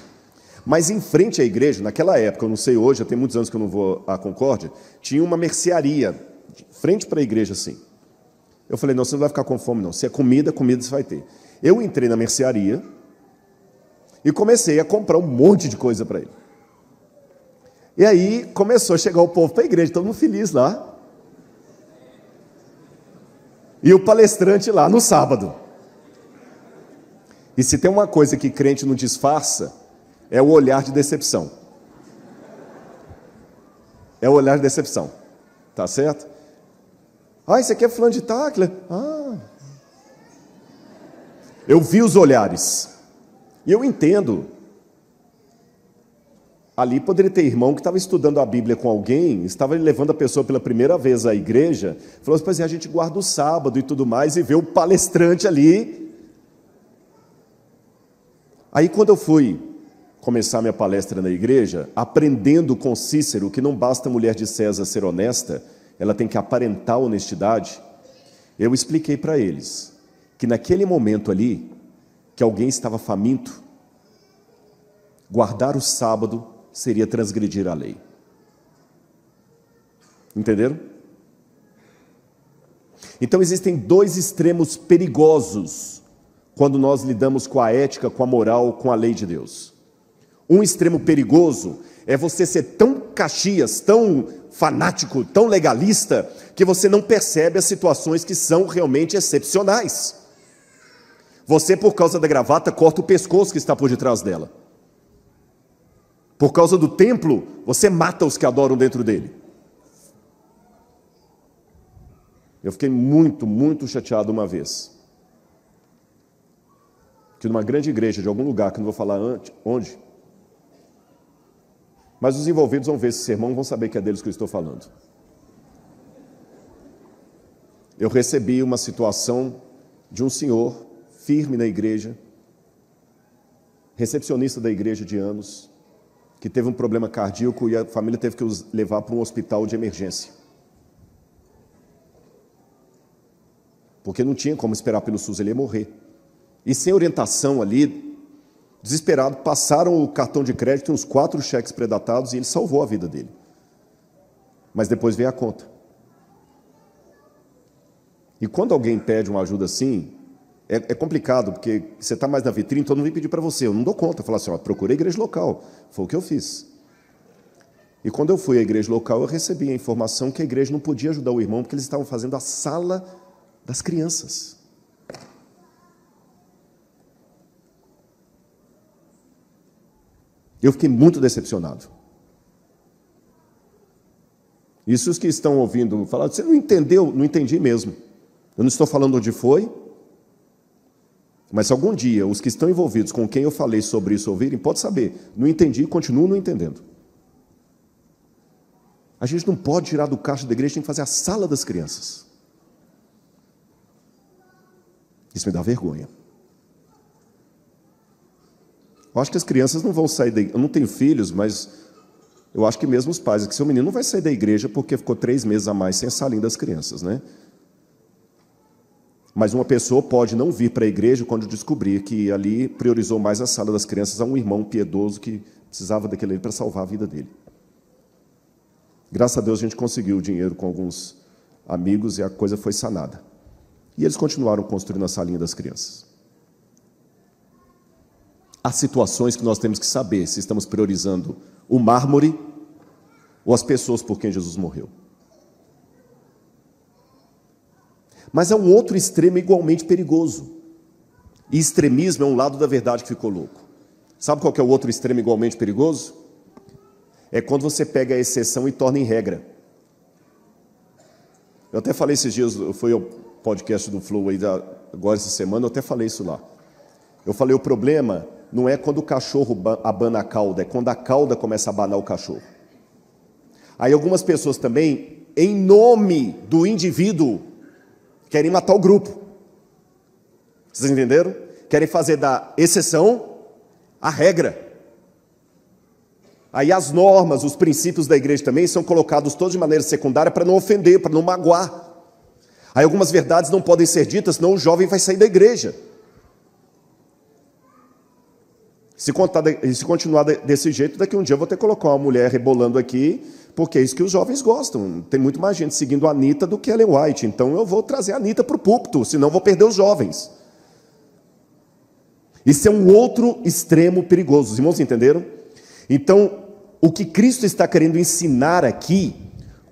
Mas em frente à igreja, naquela época, eu não sei hoje, já tem muitos anos que eu não vou à Concórdia, tinha uma mercearia, frente para a igreja assim. Eu falei, não, você não vai ficar com fome não. Se é comida, comida você vai ter. Eu entrei na mercearia e comecei a comprar um monte de coisa para ele. E aí começou a chegar o povo para a igreja, todo mundo feliz lá. E o palestrante lá no sábado. E se tem uma coisa que crente não disfarça, é o olhar de decepção. É o olhar de decepção. Tá certo? Ah, esse aqui é fulano de tal. Ah. Eu vi os olhares. E eu entendo. Ali poderia ter irmão que estava estudando a Bíblia com alguém, estava levando a pessoa pela primeira vez à igreja, falou assim, pois é, a gente guarda o sábado e tudo mais, e vê o palestrante ali. Aí quando eu fui começar minha palestra na igreja, aprendendo com Cícero que não basta a mulher de César ser honesta, ela tem que aparentar honestidade, eu expliquei para eles que naquele momento ali, que alguém estava faminto, guardar o sábado seria transgredir a lei. Entenderam? Então existem dois extremos perigosos quando nós lidamos com a ética, com a moral, com a lei de Deus. Um extremo perigoso é você ser tão caxias, tão fanático, tão legalista, que você não percebe as situações que são realmente excepcionais. Você, por causa da gravata, corta o pescoço que está por detrás dela. Por causa do templo, você mata os que adoram dentro dele. Eu fiquei muito chateado uma vez. Que numa grande igreja de algum lugar, que não vou falar onde, mas os envolvidos vão ver esse sermão, vão saber que é deles que eu estou falando. Eu recebi uma situação de um senhor firme na igreja, recepcionista da igreja de anos, que teve um problema cardíaco e a família teve que os levar para um hospital de emergência. Porque não tinha como esperar pelo SUS, ele ia morrer. E sem orientação ali, desesperado, passaram o cartão de crédito, uns 4 cheques predatados, e ele salvou a vida dele. Mas depois veio a conta. E quando alguém pede uma ajuda assim, é complicado, porque você está mais na vitrine, todo mundo vem pedir para você, eu não dou conta, falar assim, ó, procurei a igreja local, foi o que eu fiz. E quando eu fui à igreja local, eu recebi a informação que a igreja não podia ajudar o irmão, porque eles estavam fazendo a sala das crianças. Eu fiquei muito decepcionado. Isso os que estão ouvindo falar, você não entendeu? Não entendi mesmo. Eu não estou falando onde foi, mas se algum dia os que estão envolvidos com quem eu falei sobre isso ouvirem, pode saber, não entendi e continuo não entendendo. A gente não pode tirar do caixa da igreja, tem que fazer a sala das crianças. Isso me dá vergonha. Eu acho que as crianças não vão sair da igreja. Eu não tenho filhos, mas eu acho que mesmo os pais, que seu menino não vai sair da igreja porque ficou 3 meses a mais sem a salinha das crianças, né? Mas uma pessoa pode não vir para a igreja quando descobrir que ali priorizou mais a sala das crianças a um irmão piedoso que precisava daquele ali para salvar a vida dele. Graças a Deus a gente conseguiu o dinheiro com alguns amigos e a coisa foi sanada. E eles continuaram construindo a salinha das crianças. Há situações que nós temos que saber se estamos priorizando o mármore ou as pessoas por quem Jesus morreu. Mas é um outro extremo igualmente perigoso. E extremismo é um lado da verdade que ficou louco. Sabe qual que é o outro extremo igualmente perigoso? É quando você pega a exceção e torna em regra. Eu até falei esses dias, foi o podcast do Flow aí agora essa semana, eu até falei isso lá. Eu falei, o problema não é quando o cachorro abana a cauda, é quando a cauda começa a abanar o cachorro. Aí algumas pessoas também, em nome do indivíduo, querem matar o grupo. Vocês entenderam? Querem fazer da exceção a regra. Aí as normas, os princípios da igreja também são colocados todos de maneira secundária para não ofender, para não magoar. Aí algumas verdades não podem ser ditas, senão o jovem vai sair da igreja. Se continuar desse jeito, daqui um dia eu vou ter que colocar uma mulher rebolando aqui, porque é isso que os jovens gostam. Tem muito mais gente seguindo a Anitta do que a Ellen White. Então eu vou trazer a Anitta para o púlpito, senão eu vou perder os jovens. Isso é um outro extremo perigoso. Os irmãos entenderam? Então, o que Cristo está querendo ensinar aqui,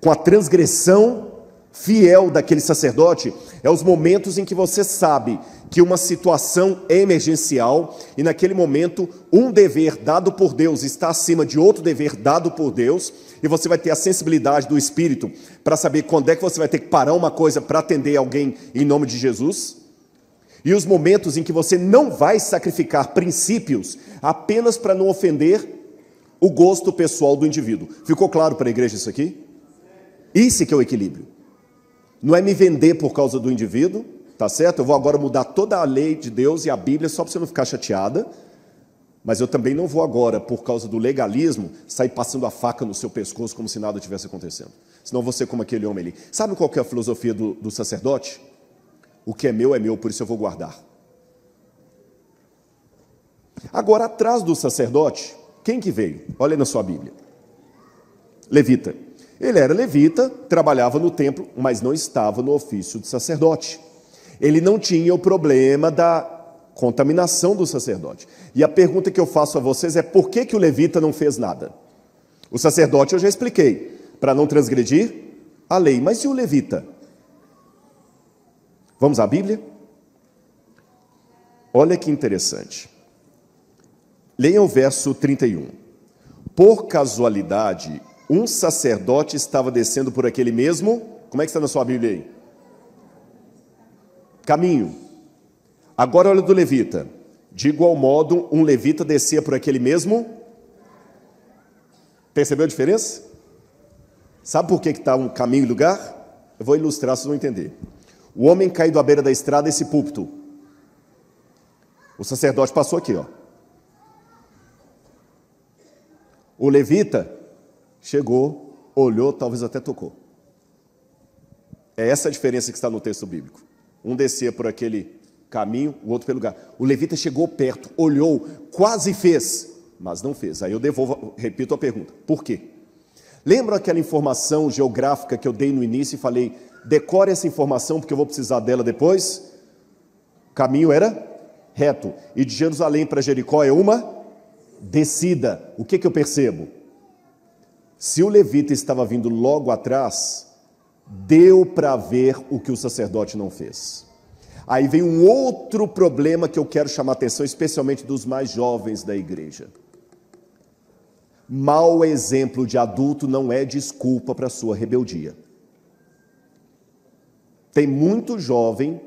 com a transgressão fiel daquele sacerdote, é os momentos em que você sabe que uma situação é emergencial e naquele momento um dever dado por Deus está acima de outro dever dado por Deus, e você vai ter a sensibilidade do Espírito para saber quando é que você vai ter que parar uma coisa para atender alguém em nome de Jesus, e os momentos em que você não vai sacrificar princípios apenas para não ofender o gosto pessoal do indivíduo. Ficou claro para a igreja isso aqui? Esse que é o equilíbrio. Não é me vender por causa do indivíduo, tá certo? Eu vou agora mudar toda a lei de Deus e a Bíblia só para você não ficar chateada, mas eu também não vou agora, por causa do legalismo, sair passando a faca no seu pescoço como se nada tivesse acontecendo. Senão você como aquele homem ali. Sabe qual que é a filosofia do sacerdote? O que é meu, por isso eu vou guardar. Agora, atrás do sacerdote, quem que veio? Olha na sua Bíblia. Levita. Ele era levita, trabalhava no templo, mas não estava no ofício de sacerdote. Ele não tinha o problema da contaminação do sacerdote. E a pergunta que eu faço a vocês é: por que o levita não fez nada? O sacerdote eu já expliquei, para não transgredir a lei. Mas e o levita? Vamos à Bíblia? Olha que interessante. Leiam o verso 31. Por casualidade, um sacerdote estava descendo por aquele mesmo... Como é que está na sua Bíblia aí? Caminho. Agora olha do levita. De igual modo, um levita descia por aquele mesmo... Percebeu a diferença? Sabe por que está um caminho e lugar? Eu vou ilustrar, vocês vão entender. O homem caiu à beira da estrada, esse púlpito. O sacerdote passou aqui, ó. O levita chegou, olhou, talvez até tocou. É essa a diferença que está no texto bíblico. Um descia por aquele caminho, o outro pelo lugar. O levita chegou perto, olhou, quase fez, mas não fez. Aí eu repito a pergunta: por quê? Lembra aquela informação geográfica que eu dei no início e falei: decore essa informação porque eu vou precisar dela depois? O caminho era reto, e de Jerusalém para Jericó é uma descida. O que eu percebo? Se o levita estava vindo logo atrás, deu para ver o que o sacerdote não fez. Aí vem um outro problema que eu quero chamar a atenção, especialmente dos mais jovens da igreja. Mau exemplo de adulto não é desculpa para a sua rebeldia. Tem muito jovem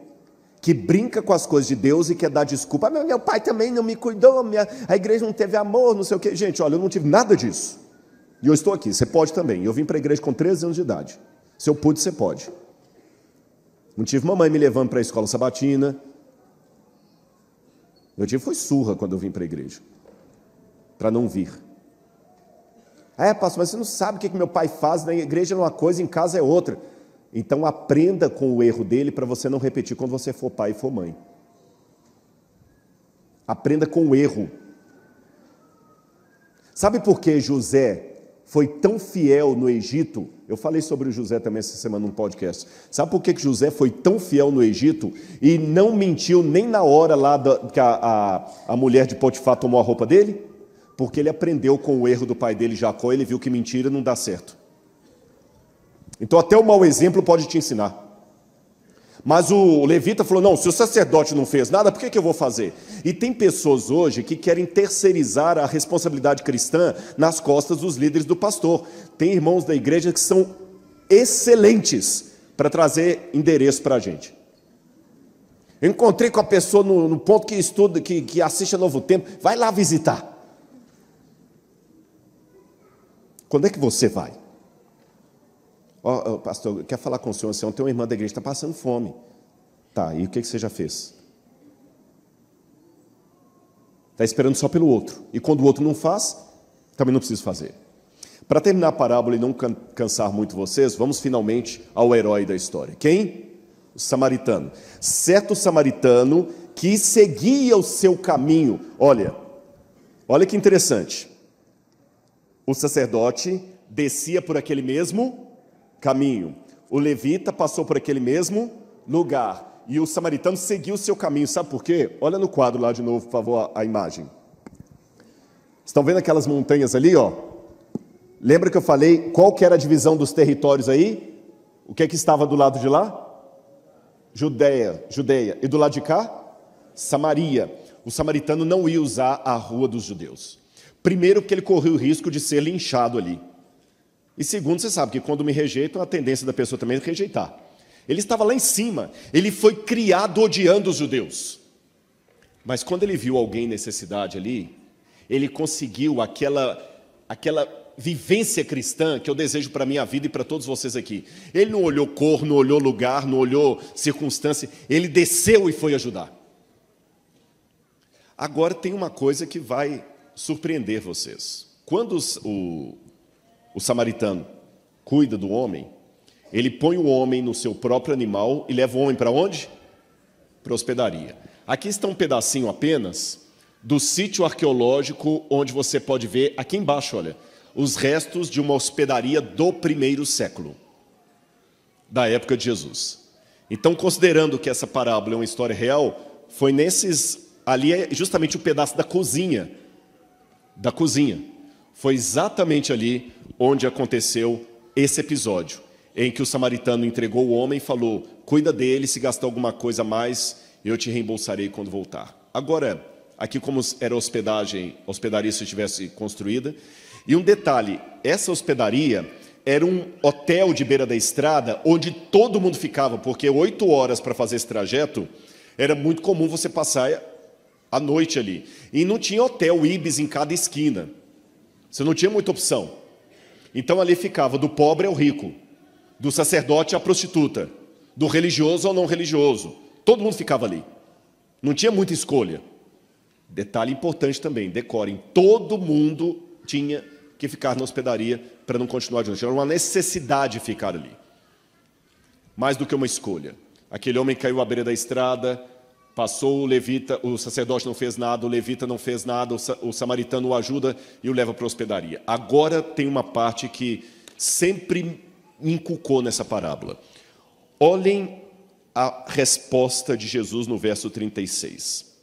que brinca com as coisas de Deus e quer dar desculpa. Meu pai também não me cuidou, a igreja não teve amor, não sei o quê. Gente, olha, eu não tive nada disso. E eu estou aqui, você pode também. Eu vim para a igreja com 13 anos de idade. Se eu pude, você pode. Não tive mamãe me levando para a escola sabatina. Eu tive foi surra quando eu vim para a igreja, para não vir. Pastor, mas você não sabe o que meu pai faz, na igreja é uma coisa, em casa é outra. Então aprenda com o erro dele para você não repetir quando você for pai e for mãe. Aprenda com o erro. Sabe por que José foi tão fiel no Egito? Eu falei sobre o José também essa semana num podcast. Sabe por que José foi tão fiel no Egito e não mentiu nem na hora lá que a mulher de Potifar tomou a roupa dele? Porque ele aprendeu com o erro do pai dele, Jacó, ele viu que mentira não dá certo. Então até o mau exemplo pode te ensinar. Mas o levita falou: não, se o sacerdote não fez nada, por que eu vou fazer? E tem pessoas hoje que querem terceirizar a responsabilidade cristã nas costas dos líderes do pastor. Tem irmãos da igreja que são excelentes para trazer endereço para a gente. Eu encontrei com a pessoa no ponto que estuda, que assiste a Novo Tempo, vai lá visitar. Quando é que você vai? Ó, pastor, quer falar com o senhor? Tem uma irmã da igreja que está passando fome. Tá, e o que você já fez? Está esperando só pelo outro. E quando o outro não faz, também não precisa fazer. Para terminar a parábola e não cansar muito vocês, vamos finalmente ao herói da história. Quem? O samaritano. Certo samaritano que seguia o seu caminho. Olha que interessante. O sacerdote descia por aquele mesmo caminho. O levita passou por aquele mesmo lugar. E o samaritano seguiu o seu caminho. Sabe por quê? Olha no quadro lá de novo, por favor, a imagem. Estão vendo aquelas montanhas ali, ó? Lembra que eu falei qual que era a divisão dos territórios aí? O que é que estava do lado de lá? Judeia. E do lado de cá? Samaria. O samaritano não ia usar a rua dos judeus. Primeiro, porque ele corria o risco de ser linchado ali. E segundo, você sabe que quando me rejeitam, a tendência da pessoa também é rejeitar. Ele estava lá em cima. Ele foi criado odiando os judeus. Mas quando ele viu alguém em necessidade ali, ele conseguiu aquela vivência cristã que eu desejo para a minha vida e para todos vocês aqui. Ele não olhou cor, não olhou lugar, não olhou circunstância. Ele desceu e foi ajudar. Agora tem uma coisa que vai surpreender vocês. Quando o samaritano cuida do homem, ele põe o homem no seu próprio animal e leva o homem para onde? Para a hospedaria. Aqui está um pedacinho apenas do sítio arqueológico onde você pode ver, aqui embaixo, olha, os restos de uma hospedaria do primeiro século, da época de Jesus. Então, considerando que essa parábola é uma história real, foi ali é justamente o pedaço da cozinha. Foi exatamente ali onde aconteceu esse episódio, em que o samaritano entregou o homem e falou, cuida dele, se gastar alguma coisa a mais, eu te reembolsarei quando voltar. Agora, aqui como era a hospedaria se estivesse construída, e um detalhe, essa hospedaria era um hotel de beira da estrada, onde todo mundo ficava, porque 8 horas para fazer esse trajeto, era muito comum você passar a noite ali. E não tinha hotel Ibis em cada esquina. Você não tinha muita opção. Então ali ficava do pobre ao rico, do sacerdote à prostituta, do religioso ao não religioso. Todo mundo ficava ali. Não tinha muita escolha. Detalhe importante também, decorem, todo mundo tinha que ficar na hospedaria para não continuar de noite. Era uma necessidade ficar ali. Mais do que uma escolha. Aquele homem caiu à beira da estrada, passou o levita, o sacerdote não fez nada, o levita não fez nada, o samaritano o ajuda e o leva para a hospedaria. Agora tem uma parte que sempre me inculcou nessa parábola. Olhem a resposta de Jesus no verso 36.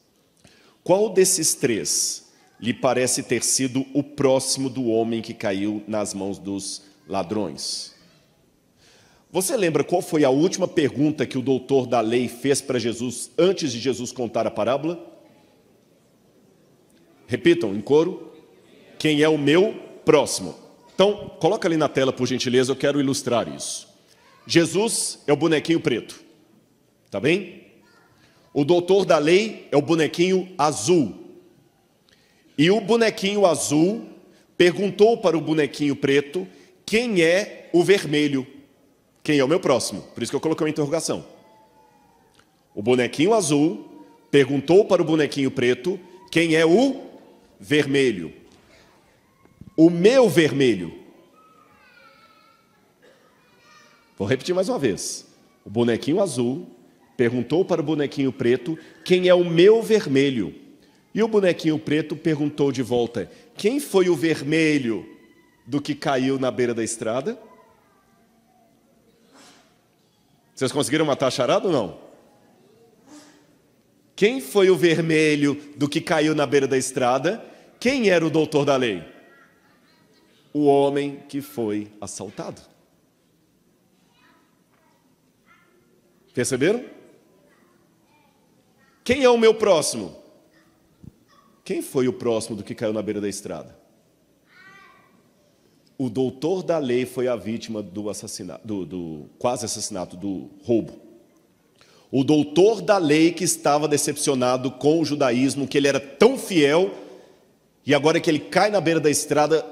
Qual desses três lhe parece ter sido o próximo do homem que caiu nas mãos dos ladrões? Você lembra qual foi a última pergunta que o doutor da lei fez para Jesus antes de Jesus contar a parábola? Repitam em coro. Quem é o meu próximo? Então, coloca ali na tela, por gentileza, eu quero ilustrar isso. Jesus é o bonequinho preto. Tá bem? O doutor da lei é o bonequinho azul. E o bonequinho azul perguntou para o bonequinho preto quem é o vermelho. Quem é o meu próximo? Por isso que eu coloquei uma interrogação. O bonequinho azul perguntou para o bonequinho preto quem é o vermelho. O meu vermelho. Vou repetir mais uma vez. O bonequinho azul perguntou para o bonequinho preto quem é o meu vermelho. E o bonequinho preto perguntou de volta, quem foi o vermelho do que caiu na beira da estrada? Vocês conseguiram matar a charada ou não? Quem foi o vermelho do que caiu na beira da estrada? Quem era o doutor da lei? O homem que foi assaltado. Perceberam? Quem é o meu próximo? Quem foi o próximo do que caiu na beira da estrada? O doutor da lei foi a vítima do assassinato, do quase assassinato, do roubo. O doutor da lei que estava decepcionado com o judaísmo, que ele era tão fiel, e agora que ele cai na beira da estrada,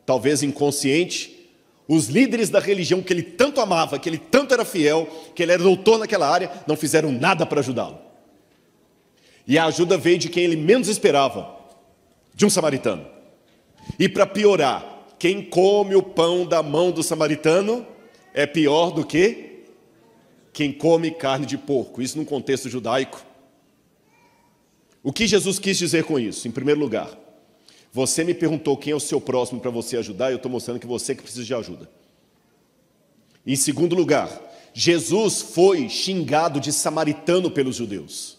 talvez inconsciente, Os líderes da religião que ele tanto amava, que ele tanto era fiel, que ele era doutor naquela área, não fizeram nada para ajudá-lo. E a ajuda veio de quem ele menos esperava, de um samaritano. E para piorar, quem come o pão da mão do samaritano é pior do que quem come carne de porco. Isso num contexto judaico. O que Jesus quis dizer com isso? Em primeiro lugar, você me perguntou quem é o seu próximo para você ajudar, e eu estou mostrando que você que precisa de ajuda. Em segundo lugar, Jesus foi xingado de samaritano pelos judeus.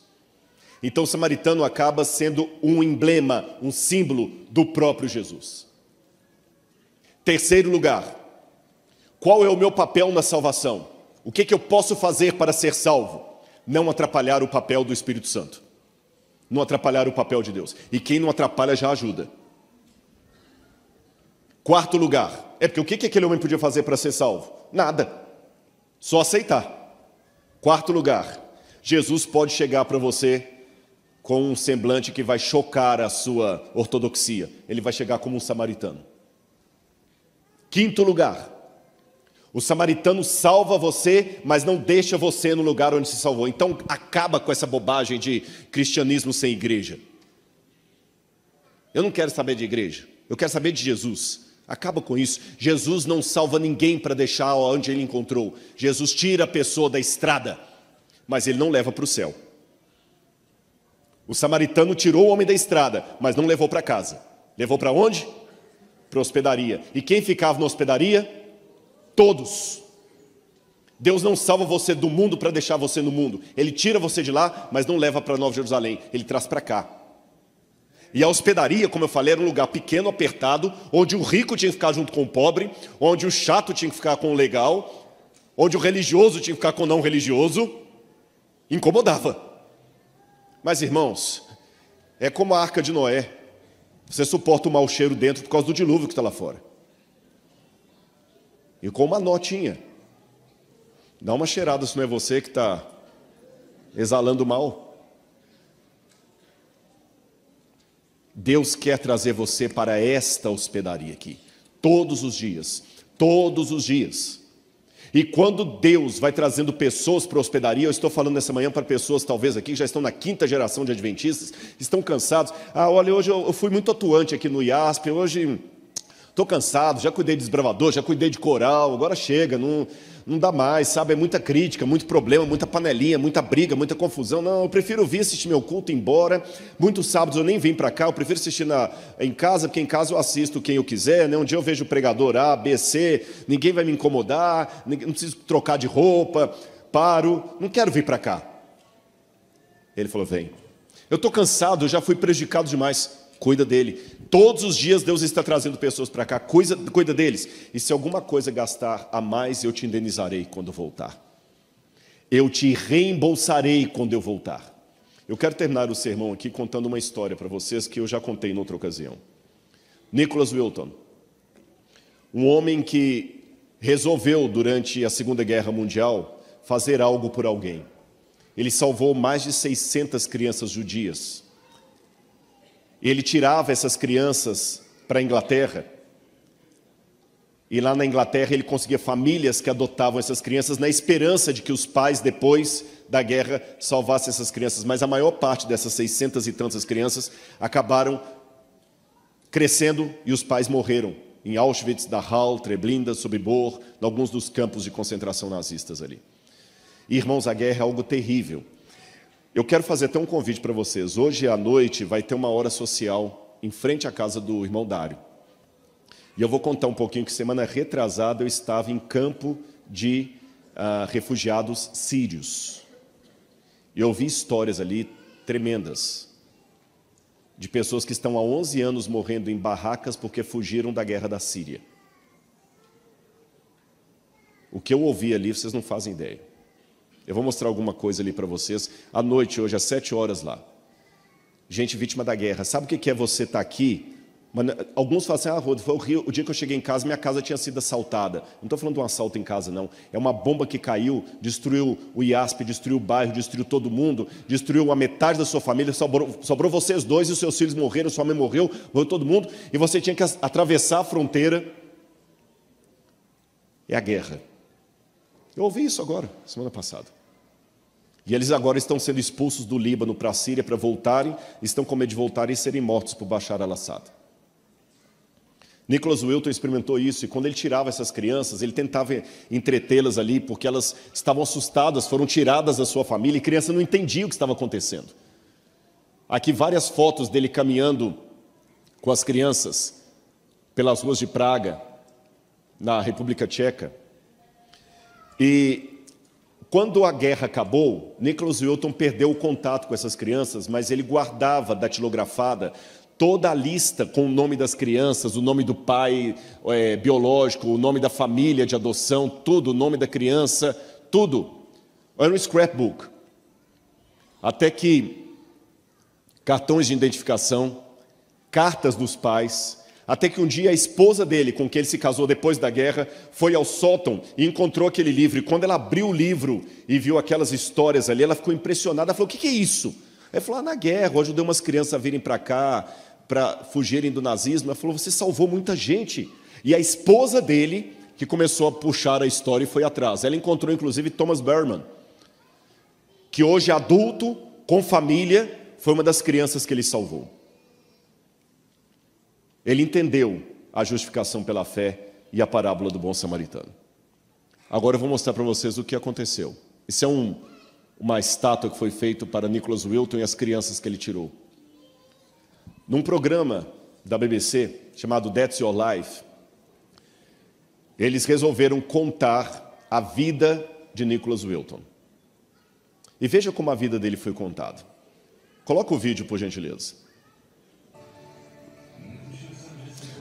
Então o samaritano acaba sendo um emblema, um símbolo do próprio Jesus. Terceiro lugar, qual é o meu papel na salvação? O que eu posso fazer para ser salvo? Não atrapalhar o papel do Espírito Santo. Não atrapalhar o papel de Deus. E quem não atrapalha já ajuda. Quarto lugar, porque o que aquele homem podia fazer para ser salvo? Nada, só aceitar. Quarto lugar, Jesus pode chegar para você com um semblante que vai chocar a sua ortodoxia. Ele vai chegar como um samaritano. Quinto lugar, o samaritano salva você, mas não deixa você no lugar onde se salvou. Então acaba com essa bobagem de cristianismo sem igreja. Eu não quero saber de igreja, eu quero saber de Jesus. Acaba com isso. Jesus não salva ninguém para deixar onde ele encontrou. Jesus tira a pessoa da estrada, mas ele não leva para o céu. O samaritano tirou o homem da estrada, mas não levou para casa. Levou para onde? Para a hospedaria. E quem ficava na hospedaria? Todos. Deus não salva você do mundo para deixar você no mundo. Ele tira você de lá, mas não leva para Nova Jerusalém. Ele traz para cá. E a hospedaria, como eu falei, era um lugar pequeno, apertado, onde o rico tinha que ficar junto com o pobre, onde o chato tinha que ficar com o legal, onde o religioso tinha que ficar com o não religioso. Incomodava. Mas, irmãos, é como a arca de Noé. Você suporta o mau cheiro dentro por causa do dilúvio que está lá fora. E com uma notinha. Dá uma cheirada se não é você que está exalando mal. Deus quer trazer você para esta hospedaria aqui, todos os dias, todos os dias. E quando Deus vai trazendo pessoas para a hospedaria, eu estou falando nessa manhã para pessoas talvez aqui que já estão na 5ª geração de adventistas, estão cansados. Olha, hoje eu fui muito atuante aqui no IASP, hoje estou cansado, já cuidei de desbravador, já cuidei de coral, agora chega, não dá mais, sabe? É muita crítica, muito problema, muita panelinha, muita briga, muita confusão. Não, eu prefiro vir assistir meu culto e ir embora. Muitos sábados eu nem vim para cá, eu prefiro assistir em casa, porque em casa eu assisto quem eu quiser, né? Um dia eu vejo o pregador A, B, C, ninguém vai me incomodar, não preciso trocar de roupa, paro, não quero vir para cá. Ele falou, vem. Eu estou cansado, eu já fui prejudicado demais. Cuida dele. Todos os dias Deus está trazendo pessoas para cá. Cuida deles. E se alguma coisa gastar a mais, eu te indenizarei quando voltar. Eu te reembolsarei quando eu voltar. Eu quero terminar o sermão aqui contando uma história para vocês que eu já contei em outra ocasião. Nicholas Wilton, um homem que resolveu durante a Segunda Guerra Mundial fazer algo por alguém. Ele salvou mais de 600 crianças judias. Ele tirava essas crianças para a Inglaterra. E lá na Inglaterra ele conseguia famílias que adotavam essas crianças na esperança de que os pais, depois da guerra, salvassem essas crianças. Mas a maior parte dessas 600 e tantas crianças acabaram crescendo e os pais morreram. Em Auschwitz, Dachau, Treblinka, Sobibor, em alguns dos campos de concentração nazistas ali. E, irmãos, a guerra é algo terrível. Eu quero fazer até um convite para vocês. Hoje à noite vai ter uma hora social em frente à casa do irmão Dário. E eu vou contar um pouquinho que semana retrasada eu estava em campo de refugiados sírios. E eu vi histórias ali tremendas. De pessoas que estão há 11 anos morrendo em barracas porque fugiram da guerra da Síria. O que eu ouvi ali, vocês não fazem ideia. Eu vou mostrar alguma coisa ali para vocês. À noite, hoje, às 7 horas lá. Gente vítima da guerra. Sabe o que é você estar aqui? Alguns falam assim, Rodolfo, foi o dia que eu cheguei em casa, minha casa tinha sido assaltada. Não estou falando de um assalto em casa, não. É uma bomba que caiu, destruiu o IASP, destruiu o bairro, destruiu todo mundo, destruiu a metade da sua família, sobrou vocês dois e os seus filhos morreram, sua mãe morreu todo mundo, e você tinha que atravessar a fronteira é a guerra. Eu ouvi isso agora, semana passada. E eles agora estão sendo expulsos do Líbano para a Síria para voltarem, estão com medo de voltarem e serem mortos por Bashar al-Assad. Nicholas Wilton experimentou isso, e quando ele tirava essas crianças, ele tentava entretê-las ali, porque elas estavam assustadas, foram tiradas da sua família, e a criança não entendia o que estava acontecendo. Aqui várias fotos dele caminhando com as crianças pelas ruas de Praga, na República Tcheca. E quando a guerra acabou, Nicholas Wilton perdeu o contato com essas crianças, mas ele guardava datilografada toda a lista com o nome das crianças, o nome do pai biológico, o nome da família de adoção, tudo, o nome da criança, tudo. Era um scrapbook. Até que cartões de identificação, cartas dos pais, até que um dia a esposa dele, com quem ele se casou depois da guerra, foi ao sótão e encontrou aquele livro. E quando ela abriu o livro e viu aquelas histórias ali, ela ficou impressionada. Ela falou: o que é isso? Ele falou: na guerra, eu ajudei umas crianças a virem para cá, para fugirem do nazismo. Ela falou: você salvou muita gente. E a esposa dele, que começou a puxar a história e foi atrás. Ela encontrou, inclusive, Thomas Berman, que hoje, adulto, com família, foi uma das crianças que ele salvou. Ele entendeu a justificação pela fé e a parábola do bom samaritano. Agora eu vou mostrar para vocês o que aconteceu. Isso é uma estátua que foi feita para Nicholas Wilton e as crianças que ele tirou. Num programa da BBC, chamado That's Your Life, eles resolveram contar a vida de Nicholas Wilton. E veja como a vida dele foi contada. Coloca o vídeo, por gentileza.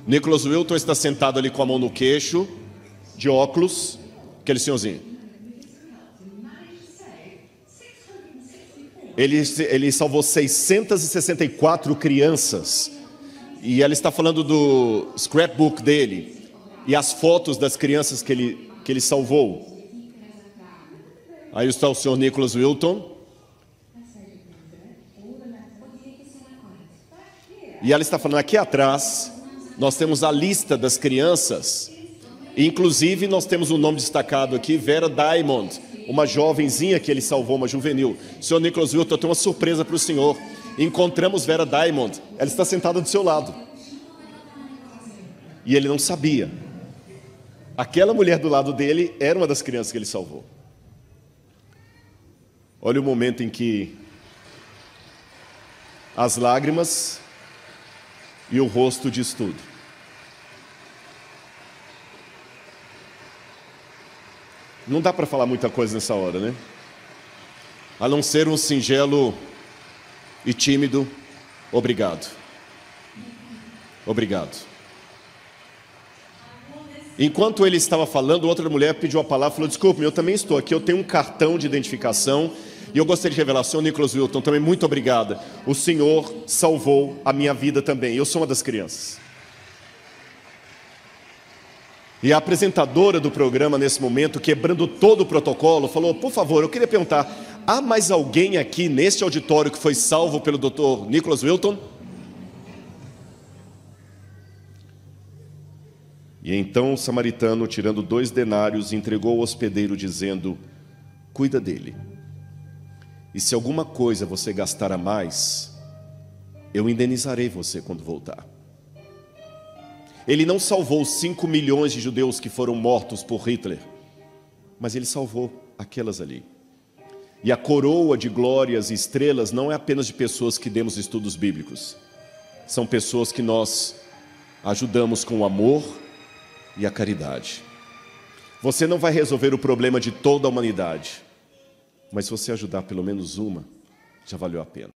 Nicholas Wilton está sentado ali com a mão no queixo, de óculos, aquele senhorzinho. Ele salvou 664 crianças, e ela está falando do scrapbook dele, e as fotos das crianças que ele salvou. Aí está o senhor Nicholas Wilton. E ela está falando aqui atrás. Nós temos a lista das crianças, inclusive nós temos um nome destacado aqui, Vera Diamond, uma jovenzinha que ele salvou, uma juvenil. Senhor Nicholas Wilton, eu tenho uma surpresa para o senhor. Encontramos Vera Diamond, ela está sentada do seu lado. E ele não sabia. Aquela mulher do lado dele era uma das crianças que ele salvou. Olha o momento em que as lágrimas e o rosto diz tudo. Não dá para falar muita coisa nessa hora, né? A não ser um singelo e tímido obrigado. Obrigado. Enquanto ele estava falando, outra mulher pediu a palavra e falou: desculpe, eu também estou aqui, eu tenho um cartão de identificação e eu gostaria de revelar, senhor Nicholas Wilton, também muito obrigada. O senhor salvou a minha vida também, eu sou uma das crianças. E a apresentadora do programa, nesse momento, quebrando todo o protocolo, falou: por favor, eu queria perguntar, há mais alguém aqui neste auditório que foi salvo pelo Dr. Nicholas Wilton? E então o samaritano, tirando 2 denários, entregou ao hospedeiro, dizendo: cuida dele. E se alguma coisa você gastar a mais, eu indenizarei você quando voltar. Ele não salvou 5 milhões de judeus que foram mortos por Hitler, mas ele salvou aquelas ali. E a coroa de glórias e estrelas não é apenas de pessoas que demos estudos bíblicos. São pessoas que nós ajudamos com o amor e a caridade. Você não vai resolver o problema de toda a humanidade, mas se você ajudar pelo menos uma, já valeu a pena.